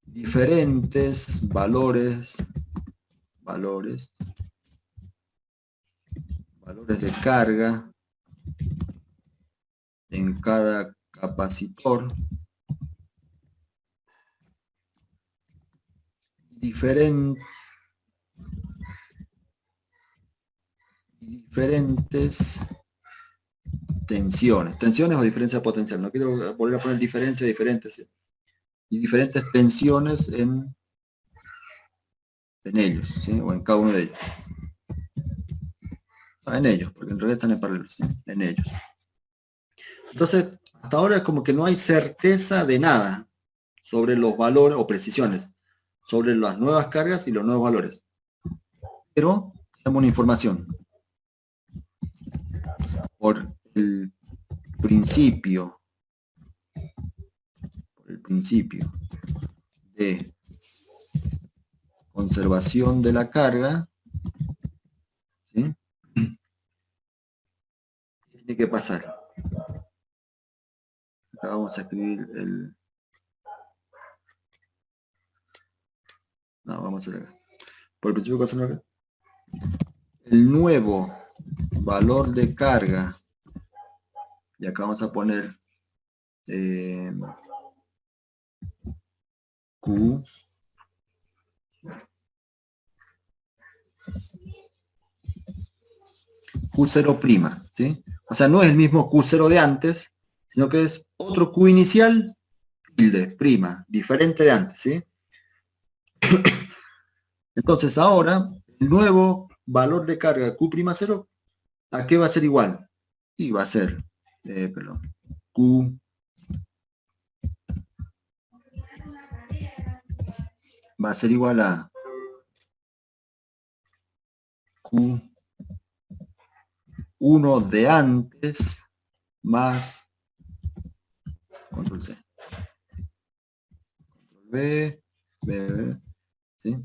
diferentes valores de carga en cada capacitor, diferentes tensiones o diferencia potencial. No quiero volver a poner diferencia, diferentes, y diferentes tensiones en ellos, ¿sí? O en cada uno de ellos. En ellos, porque en realidad están en paralelo, ¿sí? En ellos. Entonces, hasta ahora es como que no hay certeza de nada sobre los valores o precisiones, sobre las nuevas cargas y los nuevos valores. Pero tenemos una información. Por el principio principio de conservación de la carga, ¿sí? Tiene que pasar. Acá vamos a escribir el... No, vamos a hacer acá. Por el principio de conservación acá. El nuevo valor de carga, y acá vamos a poner Q Q0', ¿sí? O sea, no es el mismo Q0 de antes, sino que es otro Q inicial, tilde, prima, diferente de antes, ¿sí? Entonces ahora, el nuevo valor de carga Q'0, ¿a qué va a ser igual? Y va a ser, Q va a ser igual a Q1 de antes más control C. Control B, ¿sí?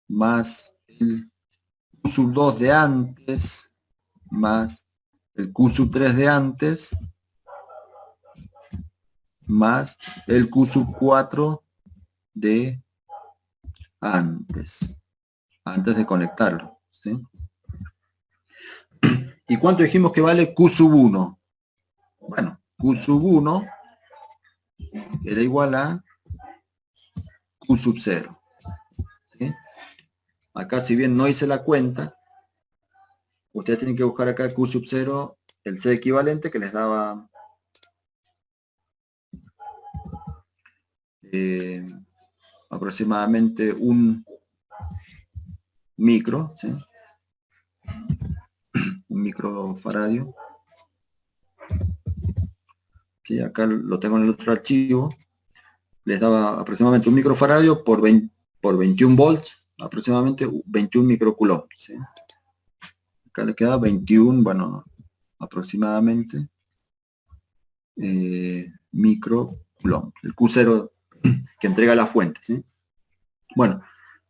Más el Q2 de antes más el Q3 de antes más el Q4 de antes de conectarlo, ¿sí? ¿Y cuánto dijimos que vale Q1? Bueno, Q1 era igual a Q0, ¿sí? Acá, si bien no hice la cuenta, ustedes tienen que buscar acá Q0, el C equivalente que les daba aproximadamente un micro, ¿sí? Un microfaradio. ¿Sí? Acá lo tengo en el otro archivo. Les daba aproximadamente un microfaradio por 21 volts, aproximadamente 21 microcoulombs, ¿sí? Acá le queda 21, bueno, aproximadamente microcoulomb, el Q0 que entrega la fuente, ¿sí? Bueno,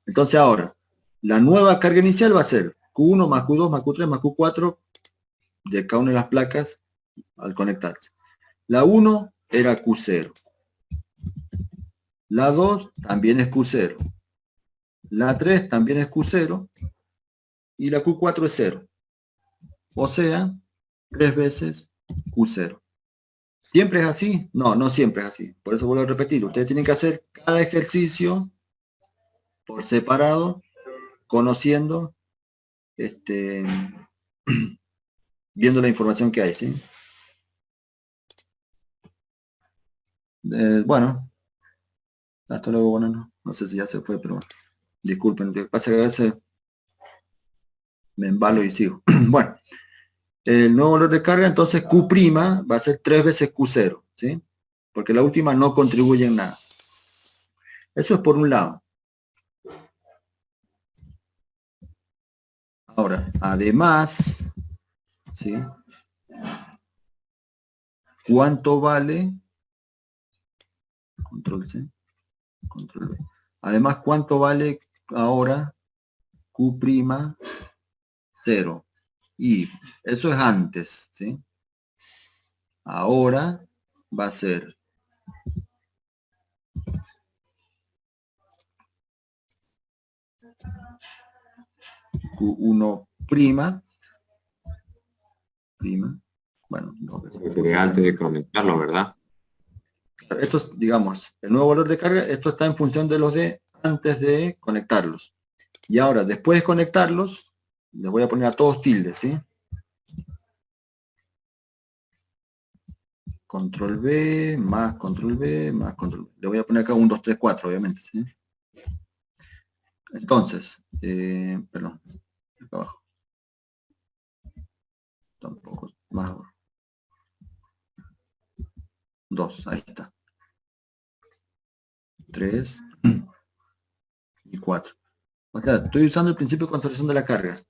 entonces ahora, la nueva carga inicial va a ser Q1 más Q2 más Q3 más Q4 de cada una de las placas al conectarse. La 1 era Q0. La 2 también es Q0. La 3 también es Q0. Y la Q4 es 0. O sea, 3 veces Q0. ¿Siempre es así? No, no siempre es así. Por eso vuelvo a repetir. Ustedes tienen que hacer cada ejercicio por separado, conociendo, viendo la información que hay, ¿sí? Bueno, hasta luego, bueno, no sé si ya se fue, pero bueno, disculpen, lo que pasa es que a veces me embalo y sigo. Bueno, el nuevo valor de carga, entonces Q' va a ser 3 veces Q0, ¿sí? Porque la última no contribuye en nada. Eso es por un lado. Ahora, además, ¿sí? ¿Cuánto vale? Control C, control V. Además, ¿cuánto vale ahora Q'0? Y eso es antes, ¿sí? Ahora va a ser Q1', bueno, no, Sería antes de conectarlo, ¿verdad? esto es, digamos, el nuevo valor de carga, esto está en función de los de antes de conectarlos. Y ahora, después de conectarlos, les voy a poner a todos tildes, ¿sí? Control B, más control B, más control B. Le voy a poner acá 1, 2, 3, 4, obviamente, ¿sí? Entonces, perdón, acá abajo. Tampoco, más abajo. 2, ahí está. 3 y 4. O sea, estoy usando el principio de conservación de la carga.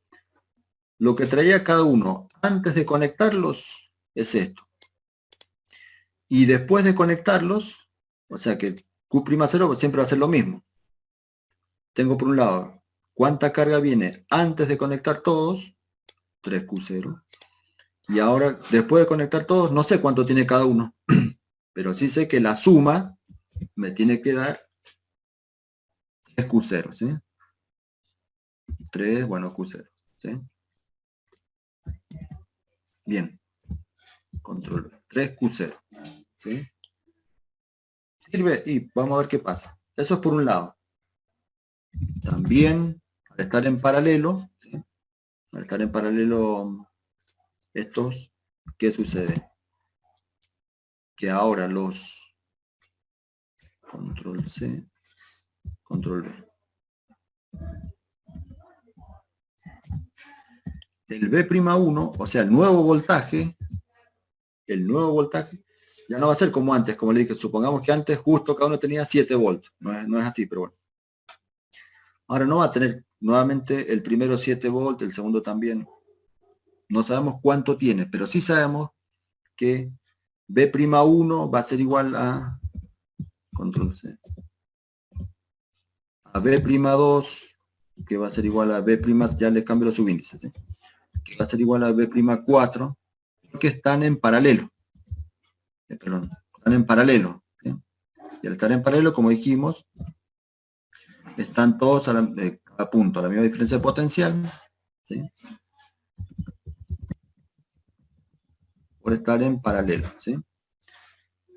Lo que traía cada uno antes de conectarlos es esto. Y después de conectarlos, o sea que Q'0 siempre va a ser lo mismo. Tengo por un lado, ¿cuánta carga viene antes de conectar todos? 3Q0. Y ahora, después de conectar todos, no sé cuánto tiene cada uno. Pero sí sé que la suma me tiene que dar 3Q0, ¿sí? 3, bueno, Q0, ¿sí? Bien. Control 3Q0, ¿sí? Sirve y vamos a ver qué pasa. Eso es por un lado. También, al estar en paralelo, ¿sí? Al estar en paralelo estos, ¿qué sucede? Que ahora los control C, control V. El B'1, o sea, el nuevo voltaje, ya no va a ser como antes, como le dije, supongamos que antes justo cada uno tenía 7 volts, no es así, pero bueno. Ahora no va a tener nuevamente el primero 7 volts, el segundo también. No sabemos cuánto tiene, pero sí sabemos que B'1 va a ser igual a, control C, a B'2, que va a ser igual a B', ya le cambio los subíndices, ¿sí? Que va a ser igual a B'4, porque están en paralelo. Perdón, están en paralelo, ¿sí? Y al estar en paralelo, como dijimos, están todos a punto, a la misma diferencia de potencial, ¿sí? Por estar en paralelo, ¿sí?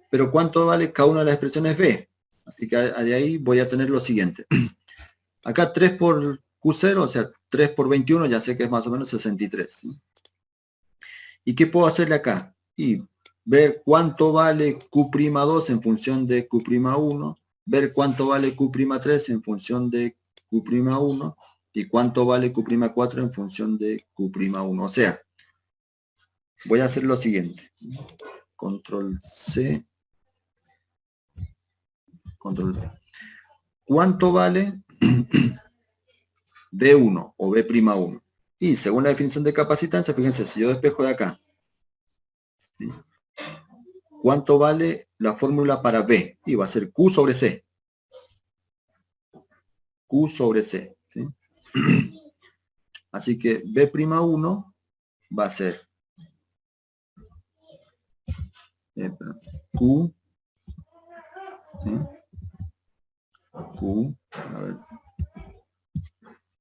Pero ¿cuánto vale cada una de las expresiones B? Así que de ahí voy a tener lo siguiente. Acá 3 por Q0, o sea, 3 por 21, ya sé que es más o menos 63, ¿sí? ¿Y qué puedo hacerle acá? Y ver cuánto vale Q'2 en función de Q'1, ver cuánto vale Q'3 en función de Q'1 y cuánto vale Q'4 en función de Q'1. O sea, voy a hacer lo siguiente. Control C, control V. ¿Cuánto vale B1 o B'1? Y según la definición de capacitancia, fíjense, si yo despejo de acá, ¿sí? ¿Cuánto vale la fórmula para B? Y va a ser Q sobre C. Q sobre C, ¿sí? Así que B'1 va a ser Q, ¿sí? Q, a ver,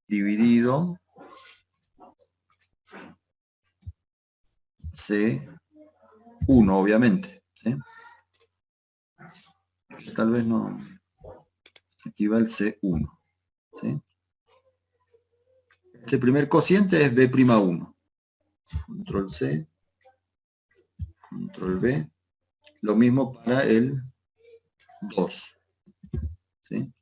dividido C1, obviamente, ¿sí? Tal vez no, aquí va el C1, ¿sí? Este primer cociente es B'1. Control C, control V. Lo mismo para el 2, ¿sí?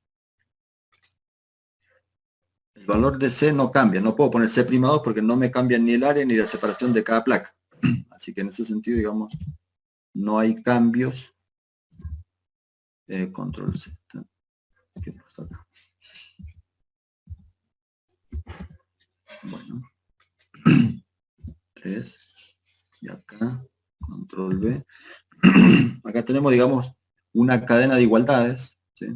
El valor de C no cambia, no puedo poner C'2 porque no me cambia ni el área ni la separación de cada placa. Así que en ese sentido, digamos, no hay cambios. Control C. ¿Qué pasa acá? Bueno. 3. Y acá, control V. Acá tenemos, digamos, una cadena de igualdades, ¿sí?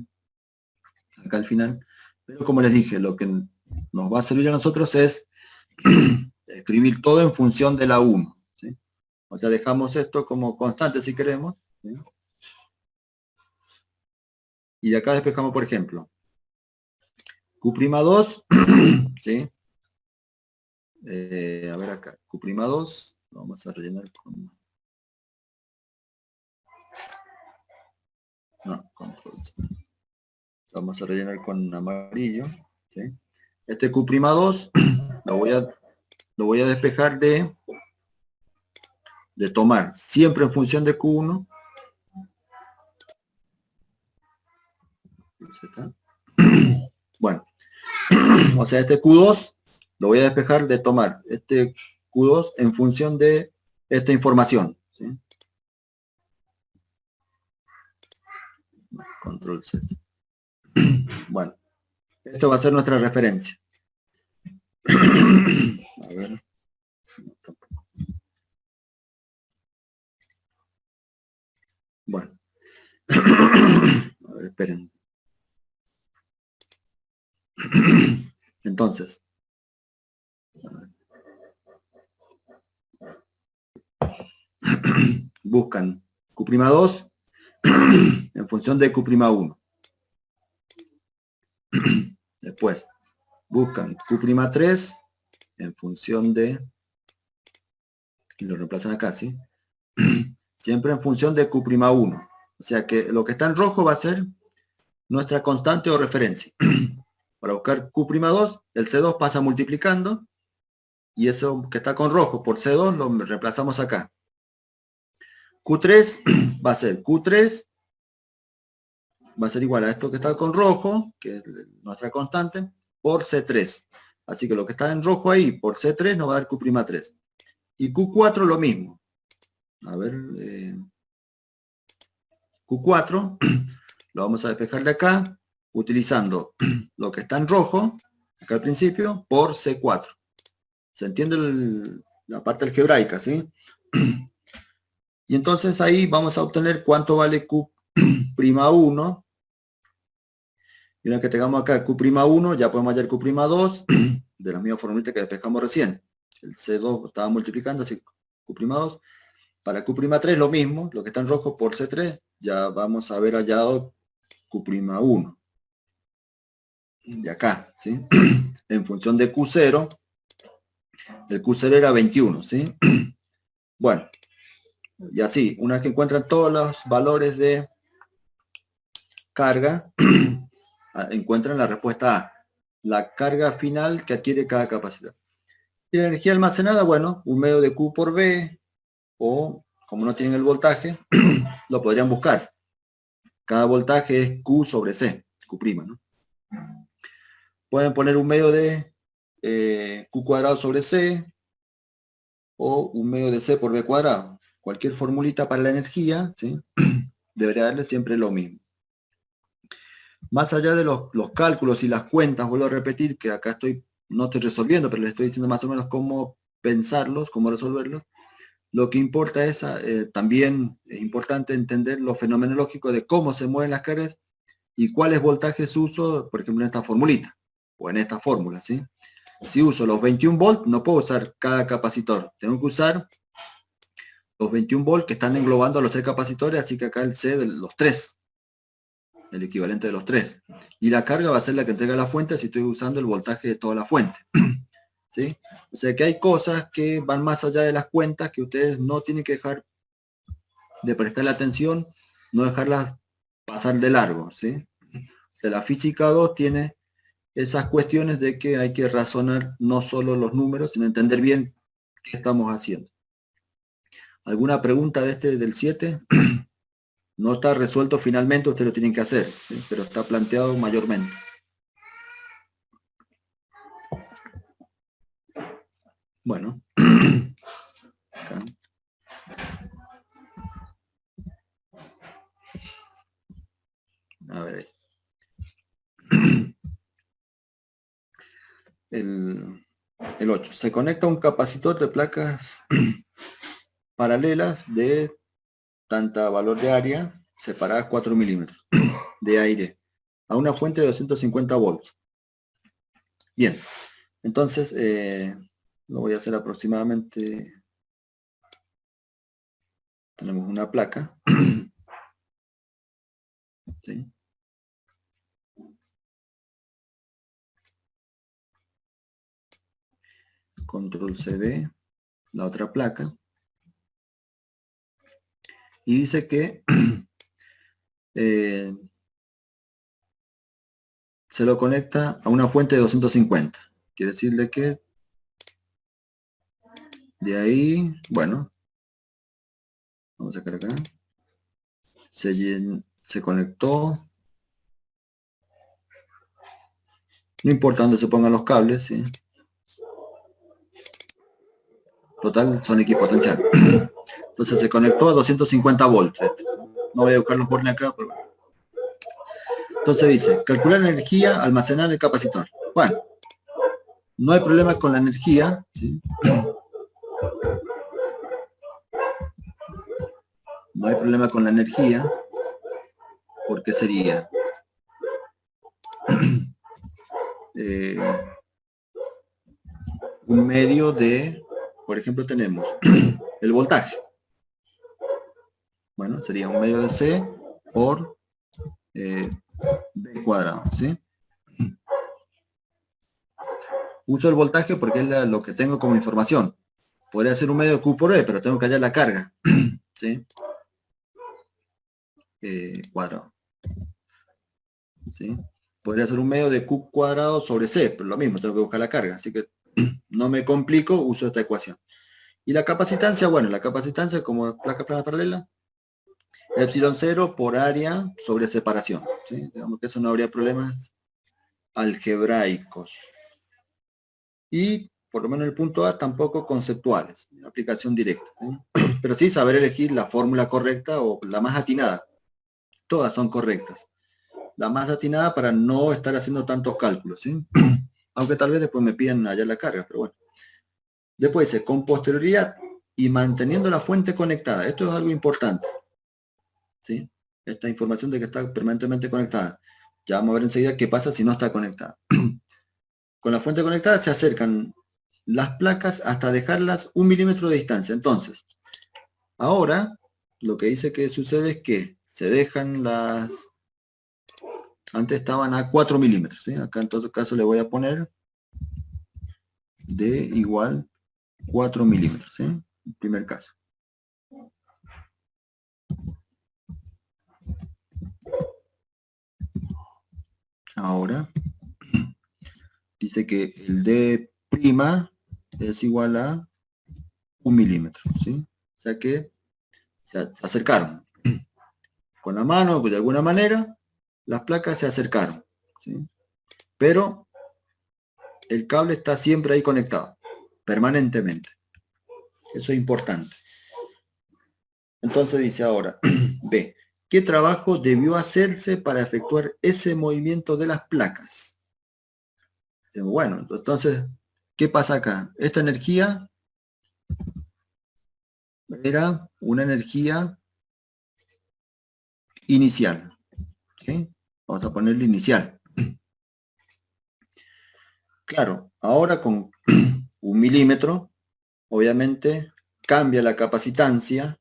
Acá al final. Pero como les dije, lo que nos va a servir a nosotros es escribir todo en función de la 1. ¿Sí? O sea, dejamos esto como constante si queremos. ¿Sí? Y de acá despejamos, por ejemplo, Q'2, ¿sí? A ver acá, Q'2, lo vamos a rellenar con... No, control. Vamos a rellenar con amarillo. ¿Sí? Este Q'2 lo voy a despejar de tomar siempre en función de Q1. Bueno, o sea, este Q2 lo voy a despejar de tomar este Q2 en función de esta información. ¿Sí? Control Z. Bueno, esto va a ser nuestra referencia. A ver. Bueno. A ver, esperen. Entonces. Buscan Q'2 en función de Q'1. Después buscan Q'3 en función de, y lo reemplazan acá, ¿sí? Siempre en función de Q'1. O sea que lo que está en rojo va a ser nuestra constante o referencia. Para buscar Q'2, el C2 pasa multiplicando, y eso que está con rojo por C2 lo reemplazamos acá. Q3 va a ser Q3, va a ser igual a esto que está con rojo, que es nuestra constante, por C3. Así que lo que está en rojo ahí por C3 nos va a dar Q'3. Y Q4 lo mismo. A ver, Q4 lo vamos a despejar de acá, utilizando lo que está en rojo, acá al principio, por C4. ¿Se entiende la parte algebraica, sí? Y entonces ahí vamos a obtener cuánto vale Q'1. Y una vez que tengamos acá Q'1, ya podemos hallar Q'2 de la misma formulita que despejamos recién. El C2 estaba multiplicando, así Q'2. Para Q'3 lo mismo, lo que está en rojo por C3, ya vamos a haber hallado Q'1. De acá, ¿sí? En función de Q0, el Q0 era 21, ¿sí? Bueno, y así, una vez que encuentran todos los valores de carga, encuentran la respuesta A, la carga final que adquiere cada capacitor. Y la energía almacenada, bueno, un medio de Q por B, o como no tienen el voltaje, lo podrían buscar. Cada voltaje es Q sobre C, Q', ¿no? Pueden poner un medio de Q² sobre C, o un medio de C por B cuadrado. Cualquier formulita para la energía, ¿sí? Debería darle siempre lo mismo. Más allá de los cálculos y las cuentas, vuelvo a repetir que acá no estoy resolviendo, pero les estoy diciendo más o menos cómo pensarlos, cómo resolverlos. Lo que importa es, también es importante entender lo fenomenológico de cómo se mueven las cargas y cuáles voltajes uso, por ejemplo, en esta formulita, o en esta fórmula, ¿sí? Si uso los 21 volts, no puedo usar cada capacitor. Tengo que usar los 21 volts que están englobando a los 3 capacitores, así que acá el C de los 3. El equivalente de los 3. Y la carga va a ser la que entrega la fuente si estoy usando el voltaje de toda la fuente. ¿Sí? O sea que hay cosas que van más allá de las cuentas que ustedes no tienen que dejar de prestarle atención, no dejarlas pasar de largo. ¿Sí? O sea, la física 2 tiene esas cuestiones de que hay que razonar no solo los números, sino entender bien qué estamos haciendo. ¿Alguna pregunta de del 7? No está resuelto finalmente, ustedes lo tienen que hacer, ¿sí? Pero está planteado mayormente. Bueno. Acá. A ver. El 8. Se conecta un capacitor de placas paralelas de tanta valor de área, separadas 4 milímetros de aire, a una fuente de 250 volts. Bien, entonces lo voy a hacer aproximadamente. Tenemos una placa. ¿Sí? Control CD, la otra placa. Y dice que se lo conecta a una fuente de 250. Quiere decirle que de ahí, bueno, vamos a sacar acá, se conectó, no importa dónde se pongan los cables, ¿sí? Total, son equipotenciales. Entonces se conectó a 250 volts. No voy a buscar los bornes acá, pero... Entonces dice, calcular la energía, almacenar el capacitor. Bueno, no hay problema con la energía, ¿sí? no hay problema con la energía, porque sería un medio de, por ejemplo, tenemos el voltaje. Bueno, sería un medio de C por B cuadrado, ¿sí? Uso el voltaje porque es lo que tengo como información. Podría ser un medio de Q por E, pero tengo que hallar la carga, ¿sí? Cuadrado. ¿Sí? Podría ser un medio de Q cuadrado sobre C, pero lo mismo, tengo que buscar la carga, así que no me complico, uso esta ecuación. Y la capacitancia, bueno, la capacitancia como placa plana paralela, epsilon 0 por área sobre separación, ¿sí? Digamos que eso no habría problemas algebraicos. Y por lo menos en el punto A tampoco conceptuales, aplicación directa, ¿sí? Pero sí saber elegir la fórmula correcta o la más atinada. Todas son correctas. La más atinada para no estar haciendo tantos cálculos, ¿sí? Aunque tal vez después me pidan hallar la carga, pero bueno. Después dice, con posterioridad y manteniendo la fuente conectada. Esto es algo importante, ¿sí? Esta información de que está permanentemente conectada. Ya vamos a ver enseguida qué pasa si no está conectada. Con la fuente conectada se acercan las placas hasta dejarlas 1 milímetro de distancia. Entonces, ahora lo que dice que sucede es que se dejan las... Antes estaban a 4 milímetros, ¿sí? Acá en todo caso le voy a poner de igual 4 milímetros, ¿sí? En primer caso. Ahora, dice que el D' es igual a 1 milímetro, ¿sí? O sea que se acercaron. Con la mano, pues de alguna manera, las placas se acercaron, ¿sí? Pero el cable está siempre ahí conectado, permanentemente. Eso es importante. Entonces dice ahora, B, ¿qué trabajo debió hacerse para efectuar ese movimiento de las placas? Bueno, entonces, ¿qué pasa acá? Esta energía era una energía inicial, ¿sí? Vamos a ponerle inicial. Claro, ahora con 1 milímetro, obviamente cambia la capacitancia,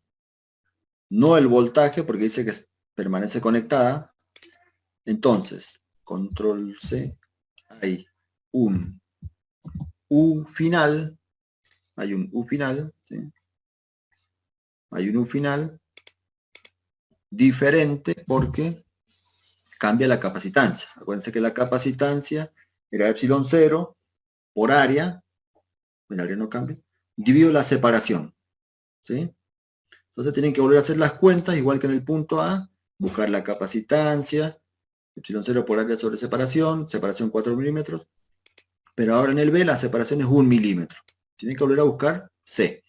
no el voltaje, porque dice que permanece conectada. Entonces, control C, hay un U final, hay un U final, ¿sí? Hay un U final diferente porque cambia la capacitancia. Acuérdense que la capacitancia era epsilon 0 por área, el área no cambia, dividido la separación, ¿sí? Entonces tienen que volver a hacer las cuentas, igual que en el punto A, buscar la capacitancia, epsilon 0 por área sobre separación 4 milímetros, pero ahora en el B la separación es 1 milímetro. Tienen que volver a buscar C.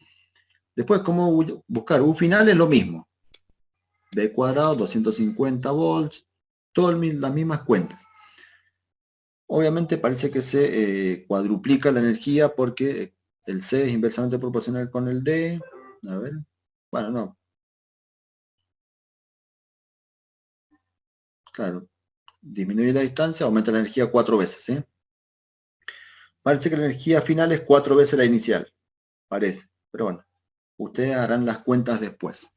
Después, ¿cómo buscar? U final es lo mismo. B cuadrado, 250 volts, todas las mismas cuentas. Obviamente parece que se cuadruplica la energía porque el C es inversamente proporcional con el D. A ver, bueno, no. Claro, disminuye la distancia, aumenta la energía 4 veces, ¿sí? Parece que la energía final es 4 veces la inicial, parece, pero bueno, ustedes harán las cuentas después.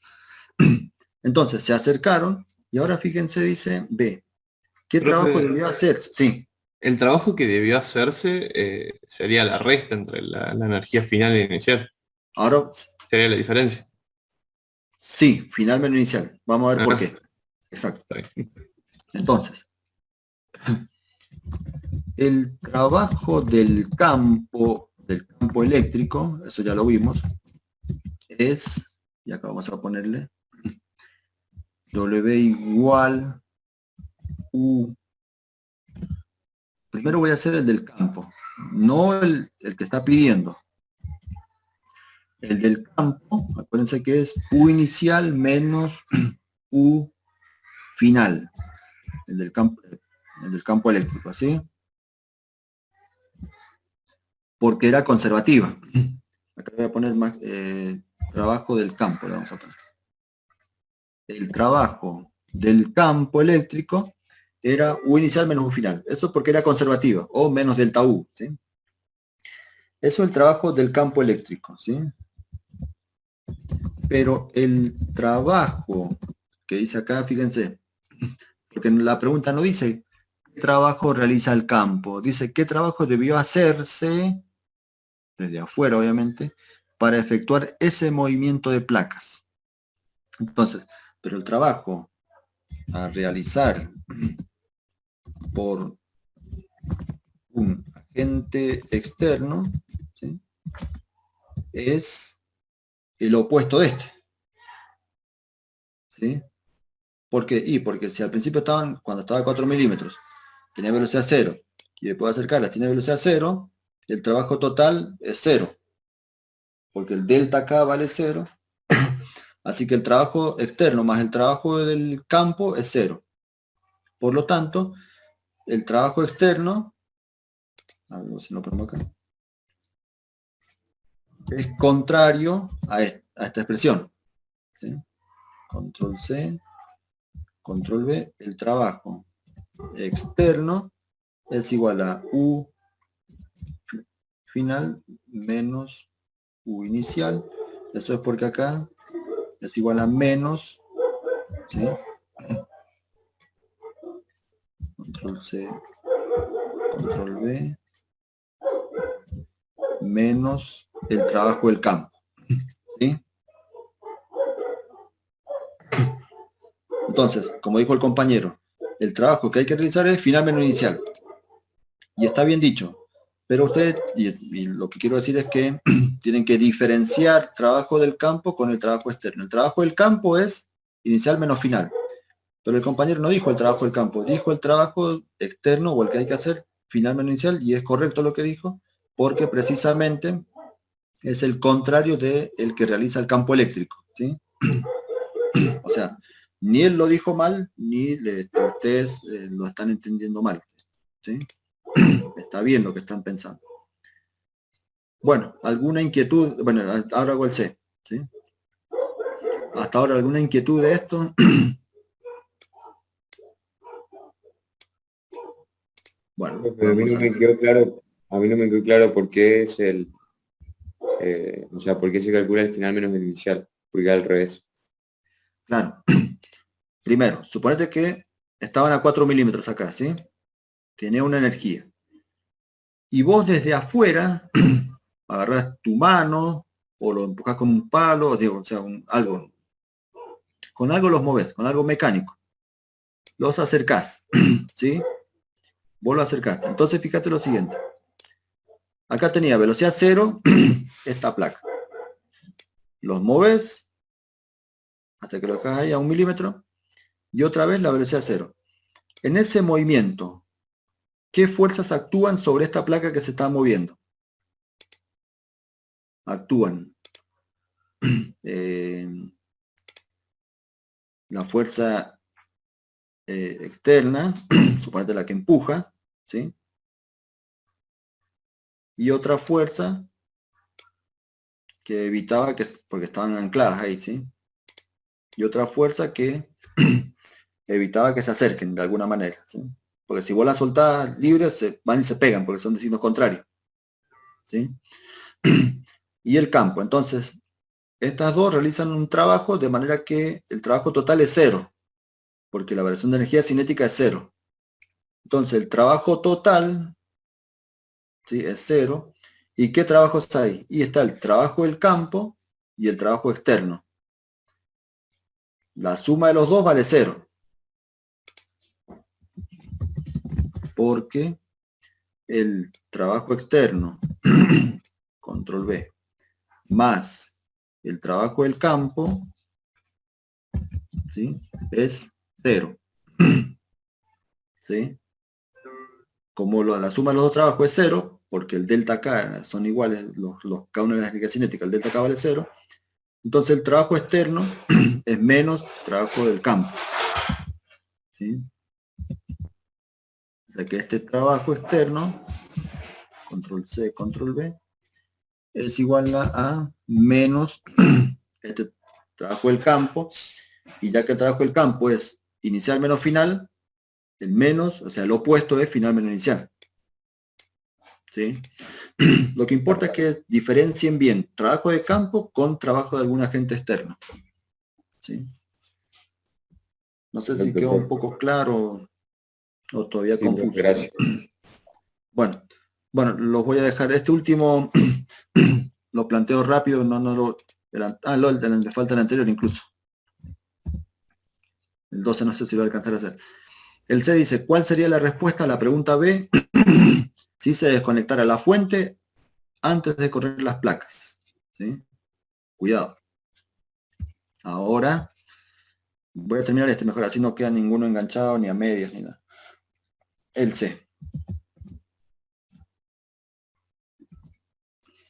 Entonces, se acercaron, y ahora fíjense, dice B, ¿qué trabajo debió hacer? Sí. El trabajo que debió hacerse sería la resta entre la energía final e inicial. Ahora, Sería la diferencia. sí, final menos inicial. Vamos a ver por qué. Exacto. Entonces, el trabajo del campo eléctrico, eso ya lo vimos, es, y acá vamos a ponerle, W igual U. Primero voy a hacer el del campo, no el que está pidiendo. El del campo, acuérdense que es U inicial menos U final. El del campo eléctrico, ¿sí? Porque era conservativa. Acá voy a poner más trabajo del campo, le vamos a poner. el trabajo del campo eléctrico era U inicial menos U final. Eso porque era conservativa, o menos delta U, ¿sí? Eso es el trabajo del campo eléctrico, ¿sí? Pero el trabajo que dice acá, fíjense, porque la pregunta no dice qué trabajo realiza el campo, dice qué trabajo debió hacerse, desde afuera obviamente, para efectuar ese movimiento de placas. Entonces, pero el trabajo a realizar por un agente externo, ¿sí?, es el opuesto de este, ¿sí? ¿Por qué? Y porque si al principio cuando estaba a 4 milímetros, tenía velocidad 0, y después de acercarla tiene velocidad 0, el trabajo total es 0, porque el delta K vale 0, así que el trabajo externo más el trabajo del campo es 0. Por lo tanto, el trabajo externo, a ver si lo ponemos acá, es contrario a esta expresión, ¿sí? Control C, Control V, el trabajo externo es igual a U final menos U inicial. Eso es porque acá es igual a menos, ¿sí?, Control C, Control V, menos el trabajo del campo, ¿sí? Entonces, como dijo el compañero, el trabajo que hay que realizar es final menos inicial. Y está bien dicho. Pero ustedes, y lo que quiero decir es que tienen que diferenciar trabajo del campo con el trabajo externo. El trabajo del campo es inicial menos final. Pero el compañero no dijo el trabajo del campo, dijo el trabajo externo o el que hay que hacer final menos inicial, y es correcto lo que dijo, porque precisamente es el contrario del que realiza el campo eléctrico, ¿sí? O sea, ni él lo dijo mal, ni ustedes lo están entendiendo mal, ¿sí? Está bien lo que están pensando. Bueno, ¿alguna inquietud? Bueno, ahora hago el C, ¿sí? Hasta ahora, ¿alguna inquietud de esto? Bueno, Pero a mí no me quedó claro, por qué es o sea, por qué se calcula el final menos el inicial, porque al revés. Claro. Primero, suponete que estaban a 4 milímetros acá, ¿sí? Tenía una energía. Y vos desde afuera agarrás tu mano o lo empujás con un palo, digo, o sea, algo. Con algo los movés, con algo mecánico. Los acercás, ¿sí? Vos lo acercaste. Entonces fíjate lo siguiente. Acá tenía velocidad 0 esta placa. Los movés hasta que lo dejas ahí a 1 milímetro y otra vez la velocidad 0. En ese movimiento, ¿qué fuerzas actúan sobre esta placa que se está moviendo? Actúan la fuerza externa, suponete la que empuja, ¿sí? Y otra fuerza que evitaba porque estaban ancladas ahí, ¿sí? Y otra fuerza que evitaba que se acerquen de alguna manera, ¿sí? Porque si vos las soltás libres, se van y se pegan, porque son de signos contrarios, ¿sí? Y el campo, entonces, estas dos realizan un trabajo de manera que el trabajo total es 0, porque la variación de energía cinética es 0. Entonces, el trabajo total, ¿sí?, es 0. ¿Y qué trabajos hay? Y está el trabajo del campo y el trabajo externo. La suma de los dos vale 0. Porque el trabajo externo, control B, más el trabajo del campo, ¿sí?, es 0. ¿Sí? Como la suma de los dos trabajos es 0, porque el delta K son iguales, cada una de las energías cinéticas, el delta K vale 0, entonces el trabajo externo es menos trabajo del campo, ¿sí? O sea que este trabajo externo, control C, control V, es igual a menos este trabajo del campo, Y ya que el trabajo del campo es inicial menos final, el menos, o sea, el opuesto es final menos inicial. ¿Sí? Lo que importa es que diferencien bien trabajo de campo con trabajo de algún agente externo. ¿Sí? No sé si quedó un poco claro o todavía confuso. Gracias. Bueno, los voy a dejar. Este último lo planteo rápido, le falta el anterior incluso. El 12 no sé si lo voy a alcanzar a hacer. El C dice, ¿cuál sería la respuesta a la pregunta B si se desconectara la fuente antes de correr las placas? ¿Sí? Cuidado. Ahora voy a terminar este mejor, así no queda ninguno enganchado, ni a medias, ni nada. El C.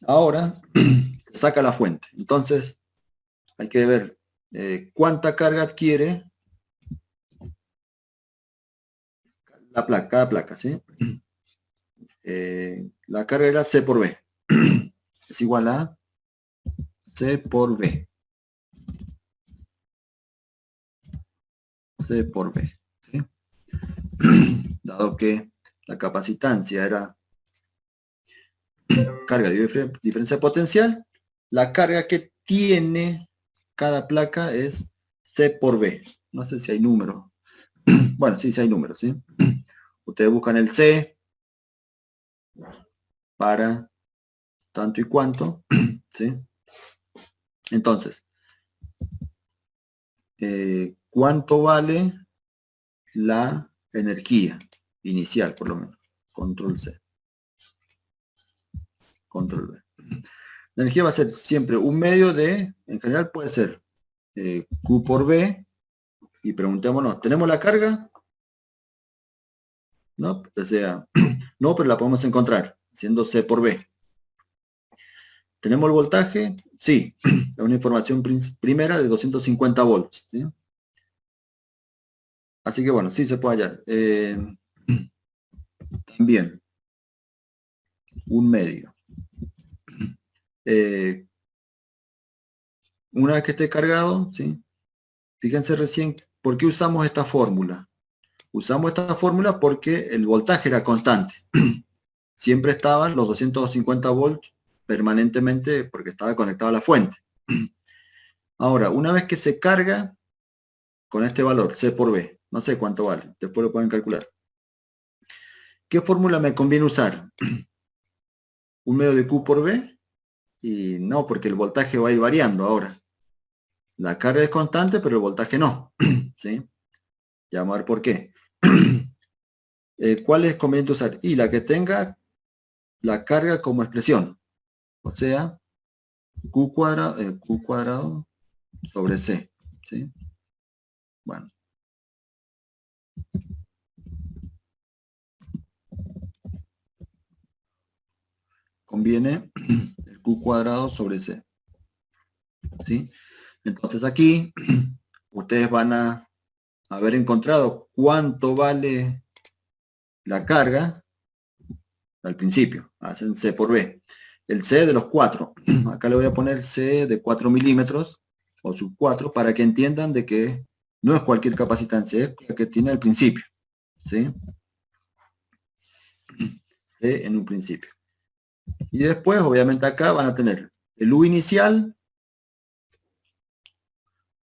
Ahora saca la fuente. Entonces hay que ver cuánta carga adquiere la placa, cada placa, ¿sí? La carga era C por B. Es igual a C por B. C por B. ¿Sí? Dado que la capacitancia era carga de diferencia potencial, la carga que tiene cada placa es C por B. No sé si hay números. Bueno, sí hay números, ¿sí? Ustedes buscan el C para tanto y cuanto, ¿sí? Entonces, ¿cuánto vale la energía inicial, por lo menos? Control C. Control B. La energía va a ser siempre un medio de, en general puede ser Q por B, y preguntémonos, ¿tenemos la carga? No, o sea, no, pero la podemos encontrar, siendo C por B. ¿Tenemos el voltaje? Sí, es una información primera de 250 volts. ¿Sí? Así que bueno, sí se puede hallar. También, un medio. Una vez que esté cargado, ¿sí? Fíjense recién, ¿por qué usamos esta fórmula? Usamos esta fórmula porque el voltaje era constante. Siempre estaban los 250 volts permanentemente porque estaba conectado a la fuente. Ahora, una vez que se carga con este valor, C por B, no sé cuánto vale, después lo pueden calcular. ¿Qué fórmula me conviene usar? ¿Un medio de Q por B? Y no, porque el voltaje va a ir variando ahora. La carga es constante, pero el voltaje no. ¿Sí? Ya vamos a ver por qué. ¿Cuál es conveniente usar? Y la que tenga la carga como expresión. O sea, Q cuadrado sobre C. ¿Sí? Bueno. Conviene el Q cuadrado sobre C. ¿Sí? Entonces aquí ustedes van a haber encontrado cuánto vale la carga al principio. Hacen C por B. El C de los 4. Acá le voy a poner C de 4 milímetros o sub 4 para que entiendan de que no es cualquier capacitancia, es la que tiene al principio. ¿Sí? C en un principio. Y después, obviamente acá van a tener el U inicial,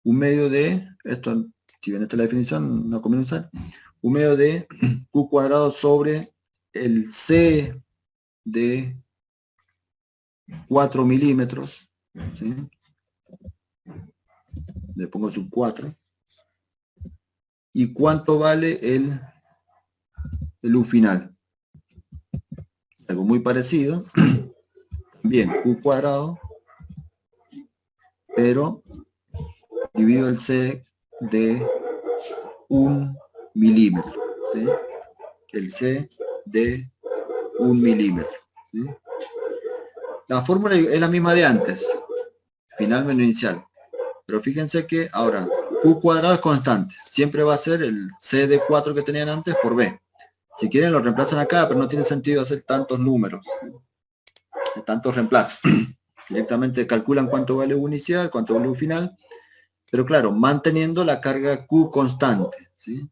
un medio de, esto, si bien esta es la definición, no conviene usar, un medio de Q cuadrado sobre el C de 4 milímetros, ¿sí? Le pongo sub 4. ¿Y cuánto vale el U final? Algo muy parecido, también Q cuadrado, pero dividido el C de 1 milímetro, ¿sí? El C de 1 milímetro, ¿sí? La fórmula es la misma de antes, final menos inicial, pero fíjense que ahora Q cuadrado es constante, siempre va a ser el C de 4 que tenían antes por B. Si quieren lo reemplazan acá, pero no tiene sentido hacer tantos números, tantos reemplazos. Directamente calculan cuánto vale U inicial, cuánto vale U final, pero claro, manteniendo la carga Q constante, ¿sí?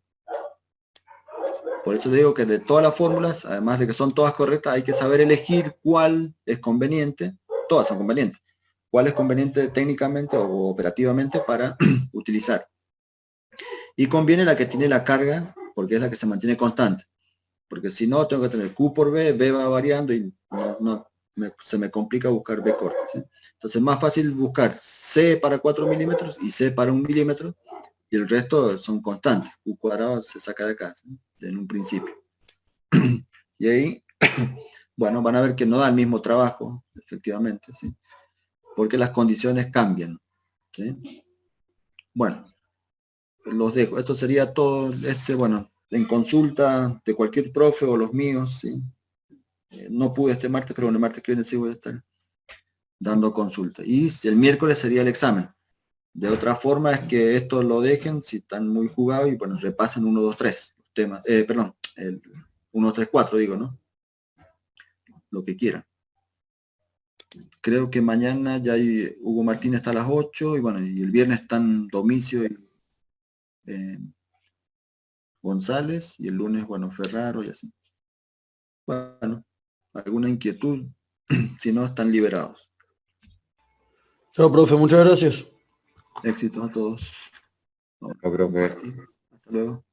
Por eso digo que de todas las fórmulas, además de que son todas correctas, hay que saber elegir cuál es conveniente, todas son convenientes, cuál es conveniente técnicamente o operativamente para utilizar. Y conviene la que tiene la carga, porque es la que se mantiene constante. Porque si no, tengo que tener Q por B, B va variando y se me complica buscar B corta, ¿sí? Entonces es más fácil buscar C para 4 milímetros y C para 1 milímetro, y el resto son constantes. Q cuadrado se saca de acá, ¿sí? En un principio. Y ahí, bueno, van a ver que no da el mismo trabajo, efectivamente, ¿sí? Porque las condiciones cambian, ¿sí? Bueno, los dejo. Esto sería todo, bueno, en consulta de cualquier profe o los míos, ¿sí? No pude este martes, pero bueno, el martes que viene sí voy a estar dando consulta. Y el miércoles sería el examen. De otra forma es que esto lo dejen, si están muy jugados, y bueno, repasen 1, 2, 3 temas, perdón, el 1, 3, 4 digo, ¿no? Lo que quieran. Creo que mañana ya hay, Hugo Martínez está a las 8, y bueno, y el viernes están Domicio y González, y el lunes, bueno, Ferraro y así. Bueno, alguna inquietud, si no, están liberados. Chao, profe, muchas gracias. Éxitos a todos. Chao, profe. Hasta luego.